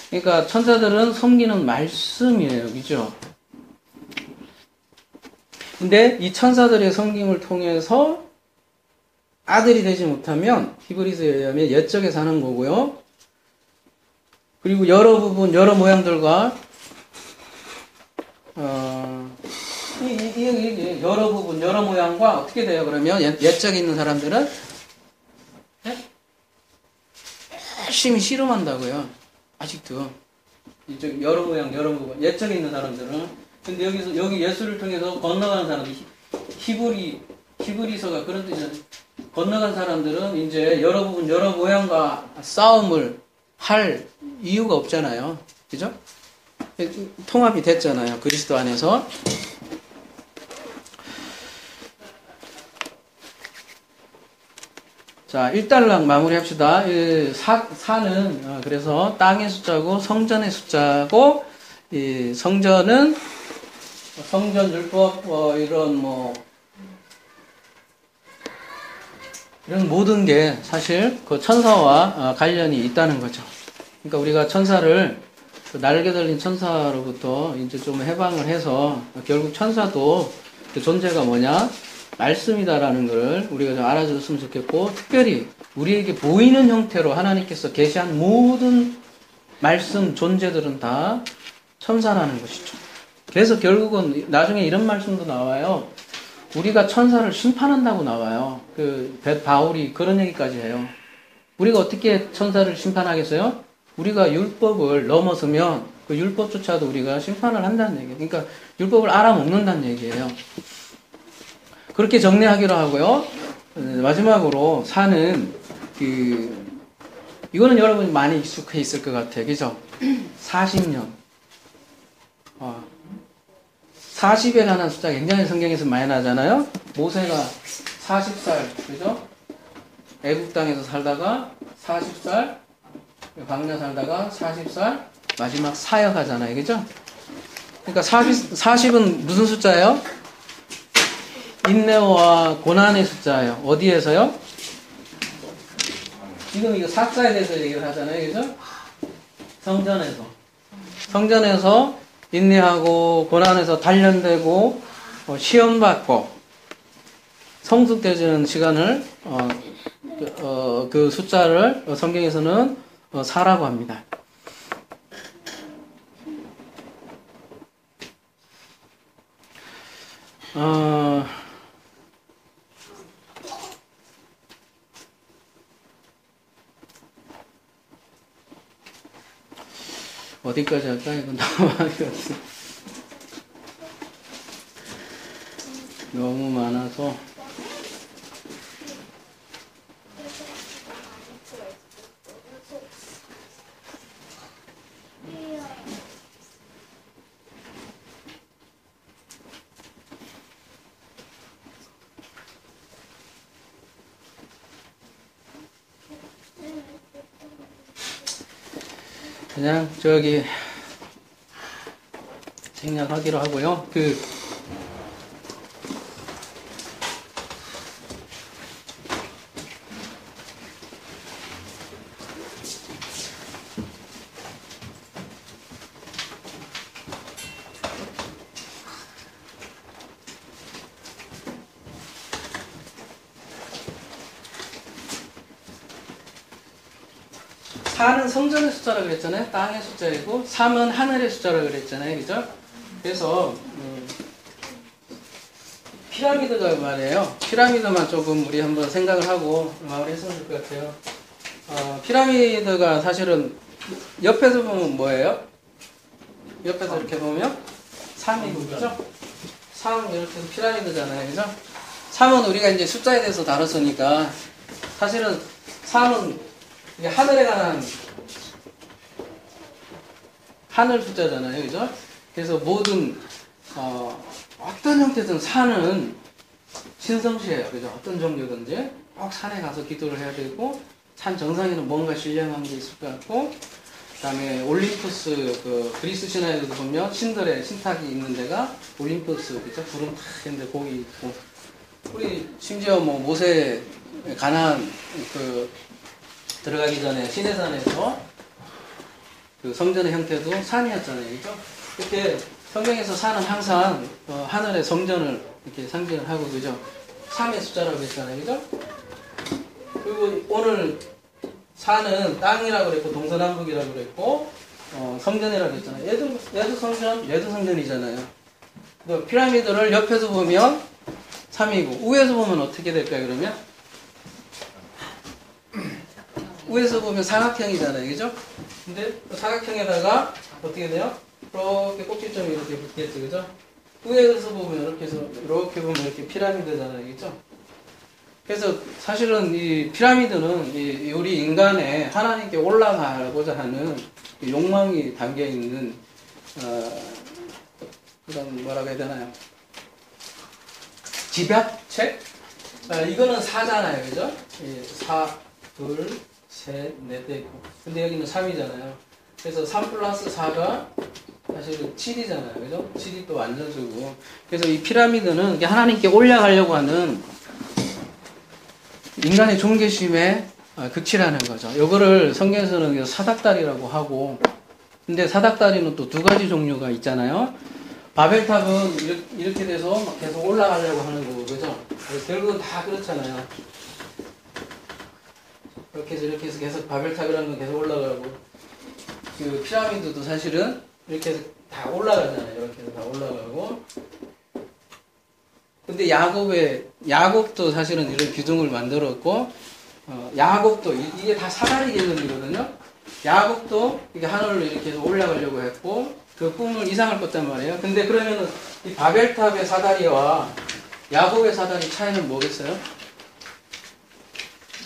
그러니까 천사들은 섬기는 말씀이에요. 그죠? 근데 이 천사들의 섬김을 통해서 아들이 되지 못하면 히브리서에 의하면 옛적에 사는 거고요. 그리고 여러 부분, 여러 모양들과 이 여러 부분, 여러 모양과 어떻게 돼요? 그러면 옛적에 있는 사람들은 열심히 씨름한다고요. 아직도 여러 모양, 여러 부분. 옛적에 있는 사람들은 근데 여기 예수를 통해서 건너가는 사람들이 히브리서가 그런 뜻이잖아요. 건너간 사람들은 이제 여러 부분, 여러 모양과 싸움을 할 이유가 없잖아요. 그죠? 통합이 됐잖아요. 그리스도 안에서. 자, 1달랑 마무리 합시다. 사는, 그래서 땅의 숫자고, 성전의 숫자고, 이 성전은, 성전 율법, 이런 모든 게 사실 그 천사와 관련이 있다는 거죠. 그러니까 우리가 천사를, 그 날개 달린 천사로부터 이제 좀 해방을 해서, 결국 천사도 그 존재가 뭐냐? 말씀이다라는 것을 우리가 좀 알아줬으면 좋겠고, 특별히 우리에게 보이는 형태로 하나님께서 계시한 모든 말씀 존재들은 다 천사라는 것이죠. 그래서 결국은 나중에 이런 말씀도 나와요. 우리가 천사를 심판한다고 나와요. 바울이 그런 얘기까지 해요. 우리가 어떻게 천사를 심판하겠어요? 우리가 율법을 넘어서면 그 율법조차도 우리가 심판을 한다는 얘기예요. 그러니까 율법을 알아먹는다는 얘기예요. 그렇게 정리하기로 하고요. 마지막으로 사는 이거는 여러분이 많이 익숙해 있을 것 같아요. 그죠? 40년. 40에 관한 숫자 굉장히 성경에서 많이 나잖아요. 모세가 40살, 그죠? 애국 땅에서 살다가 40살, 광야 살다가 40살, 마지막 사역하잖아요. 그죠? 그러니까 40은 무슨 숫자예요? 인내와 고난의 숫자예요. 어디에서요? 지금 이거 삭사에 대해서 얘기를 하잖아요. 그죠? 성전에서 인내하고 고난에서 단련되고 시험받고 성숙되어지는 시간을 그 숫자를 성경에서는 사라고 합니다. 어디까지 할까? 이건 너무 많아서. 그냥 생략하기로 하고요. 사는 성전의 숫자라고 그랬잖아요. 땅의 숫자이고 3은 하늘의 숫자라고 그랬잖아요. 그죠? 그래서 피라미드가 말이에요. 피라미드만 조금 우리 한번 생각을 하고 마무리했으면 좋을 것 같아요. 피라미드가 사실은 옆에서 보면 뭐예요? 옆에서 이렇게 보면 3이고, 그죠? 3 이렇게 피라미드잖아요. 그죠? 3은 우리가 이제 숫자에 대해서 다뤘으니까 사실은 3은 이게 하늘에 관한 하늘 숫자잖아요. 그죠? 그래서 모든 어떤 형태든 산은 신성시해요. 그죠? 어떤 종교든지 꼭 산에 가서 기도를 해야 되고 산 정상에는 뭔가 신령한 게 있을 것 같고 그 다음에 올림푸스 그리스 신화에도 보면 신들의 신탁이 있는 데가 올림푸스 그죠? 구름 탁 있는데 거기 있고 우리 심지어 모세 가나안 들어가기 전에 시내산에서 그 성전의 형태도 산이었잖아요. 그죠? 그때 성경에서 산은 항상 하늘의 성전을 이렇게 상징을 하고 그죠? 3의 숫자라고 했잖아요. 그죠? 그리고 오늘 산은 땅이라고 그랬고 동서남북이라고 그랬고 성전이라고 했잖아요. 얘도 성전이잖아요. 피라미드를 옆에서 보면 3이고 위에서 보면 어떻게 될까요? 그러면 위에서 보면 사각형이잖아요. 그죠? 근데 사각형에다가 어떻게 돼요? 이렇게 꼭지점이 이렇게 붙겠죠. 그죠? 위에서 보면 이렇게 보면 이렇게 피라미드잖아요. 그죠? 그래서 사실은 이 피라미드는 우리 인간의 하나님께 올라가고자 하는 욕망이 담겨 있는, 그런 뭐라고 해야 되나요? 집약체? 이거는 4잖아요. 그죠? 4, 2, 3, 4대 있고. 근데 여기는 3이잖아요. 그래서 3 플러스 4가 사실은 7이잖아요. 그죠? 7이 또 완전수고. 그래서 이 피라미드는 이게 하나님께 올라가려고 하는 인간의 존귀심의 극치라는 거죠. 요거를 성경에서는 사닥다리라고 하고, 근데 사닥다리는 또 두 가지 종류가 있잖아요. 바벨탑은 이렇게 돼서 막 계속 올라가려고 하는 거고, 그죠? 결국은 다 그렇잖아요. 이렇게 해서 계속 바벨탑이라는 건 계속 올라가고, 그 피라미드도 사실은 이렇게 해서 다 올라가잖아요. 이렇게 해서 다 올라가고. 근데 야곱도 사실은 이런 기둥을 만들었고, 야곱도, 이게 다 사다리 개념이거든요? 야곱도 이게 하늘로 이렇게 해서 올라가려고 했고, 그 꿈을 이상을 꿨단 말이에요. 근데 그러면은 이 바벨탑의 사다리와 야곱의 사다리 차이는 뭐겠어요?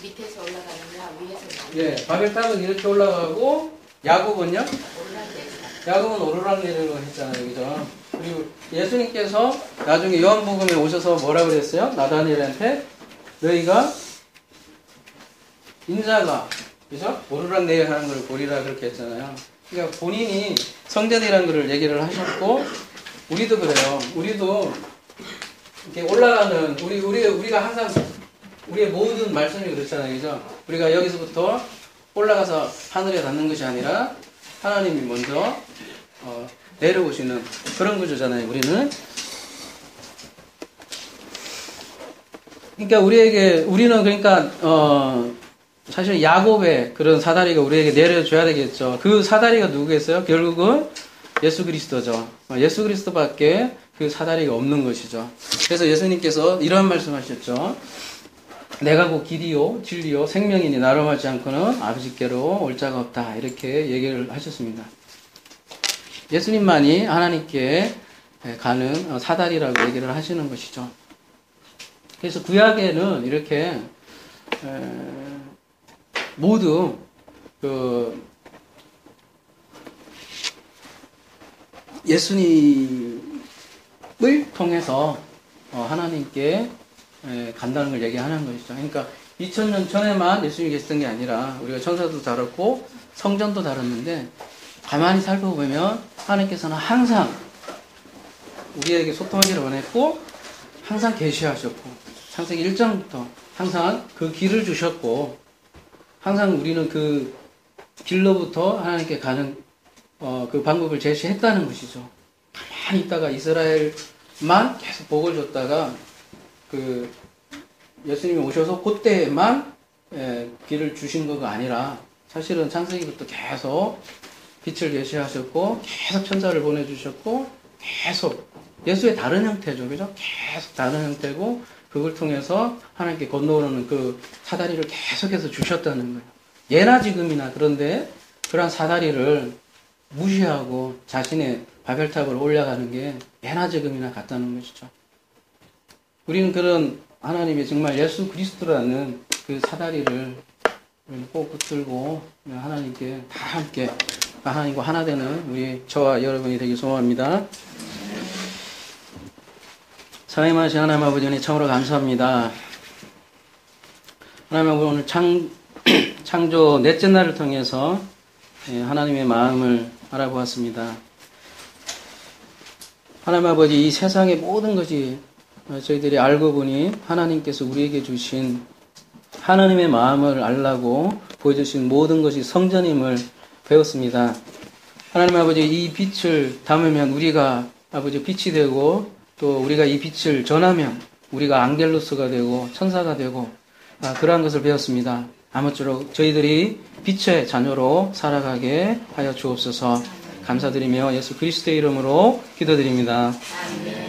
밑에서 올라가느냐 위에서 예, 바벨탑은 이렇게 올라가고, 야곱은요? 올라가는 야곱은 오르락내리락 했잖아요. 그죠? 그리고 예수님께서 나중에 요한복음에 오셔서 뭐라 그랬어요? 나다니엘한테 너희가 인자가 그죠? 오르락내리락 하는 걸 보리라 그렇게 했잖아요. 그러니까 본인이 성전이라는 걸 얘기를 하셨고, 우리도 그래요. 우리도 이렇게 올라가는 우리가 항상 우리의 모든 말씀이 그렇잖아요. 그죠? 우리가 여기서부터 올라가서 하늘에 닿는 것이 아니라 하나님이 먼저 내려오시는 그런 구조잖아요. 우리는. 그러니까 우리는 그러니까 사실 야곱의 그런 사다리가 우리에게 내려줘야 되겠죠. 그 사다리가 누구겠어요? 결국은 예수 그리스도죠. 예수 그리스도밖에 그 사다리가 없는 것이죠. 그래서 예수님께서 이런 말씀하셨죠. 내가 곧 길이요 진리요 생명이니 나로 말지 않고는 아버지께로 올 자가 없다. 이렇게 얘기를 하셨습니다. 예수님만이 하나님께 가는 사다리라고 얘기를 하시는 것이죠. 그래서 구약에는 이렇게 모두 예수님을 통해서 하나님께 간다는 걸 얘기하는 것이죠. 그러니까 2000년 전에만 예수님이 계셨던 게 아니라 우리가 천사도 다뤘고 성전도 다뤘는데 가만히 살펴보면 하나님께서는 항상 우리에게 소통하기를 원했고 항상 계시하셨고 창세기 1장부터 항상 그 길을 주셨고 항상 우리는 그 길로부터 하나님께 가는 그 방법을 제시했다는 것이죠. 가만히 있다가 이스라엘만 계속 복을 줬다가 그 예수님이 오셔서 그때만 길을 주신 거가 아니라 사실은 창세기부터 계속 빛을 계시하셨고 계속 천사를 보내주셨고 계속 예수의 다른 형태죠. 그죠? 계속 다른 형태고 그걸 통해서 하나님께 건너오는 그 사다리를 계속해서 주셨다는 거예요. 예나 지금이나 그런데 그러한 사다리를 무시하고 자신의 바벨탑을 올라가는 게 예나 지금이나 같다는 것이죠. 우리는 그런 하나님의 정말 예수 그리스도라는 그 사다리를 꼭 붙들고 하나님께 다 함께 하나님과 하나 되는 우리 저와 여러분이 되길 소원합니다. 사랑하신 하나님 아버지 은혜 참으로 감사합니다. 하나님 아버지 오늘 창조 넷째 날을 통해서 하나님의 마음을 알아보았습니다. 하나님 아버지 이 세상의 모든 것이 저희들이 알고 보니 하나님께서 우리에게 주신 하나님의 마음을 알라고 보여주신 모든 것이 성전임을 배웠습니다. 하나님 아버지 이 빛을 담으면 우리가 아버지 빛이 되고 또 우리가 이 빛을 전하면 우리가 앙겔로스가 되고 천사가 되고 그러한 것을 배웠습니다. 아무쪼록 저희들이 빛의 자녀로 살아가게 하여 주옵소서. 감사드리며 예수 그리스도의 이름으로 기도드립니다. 아멘.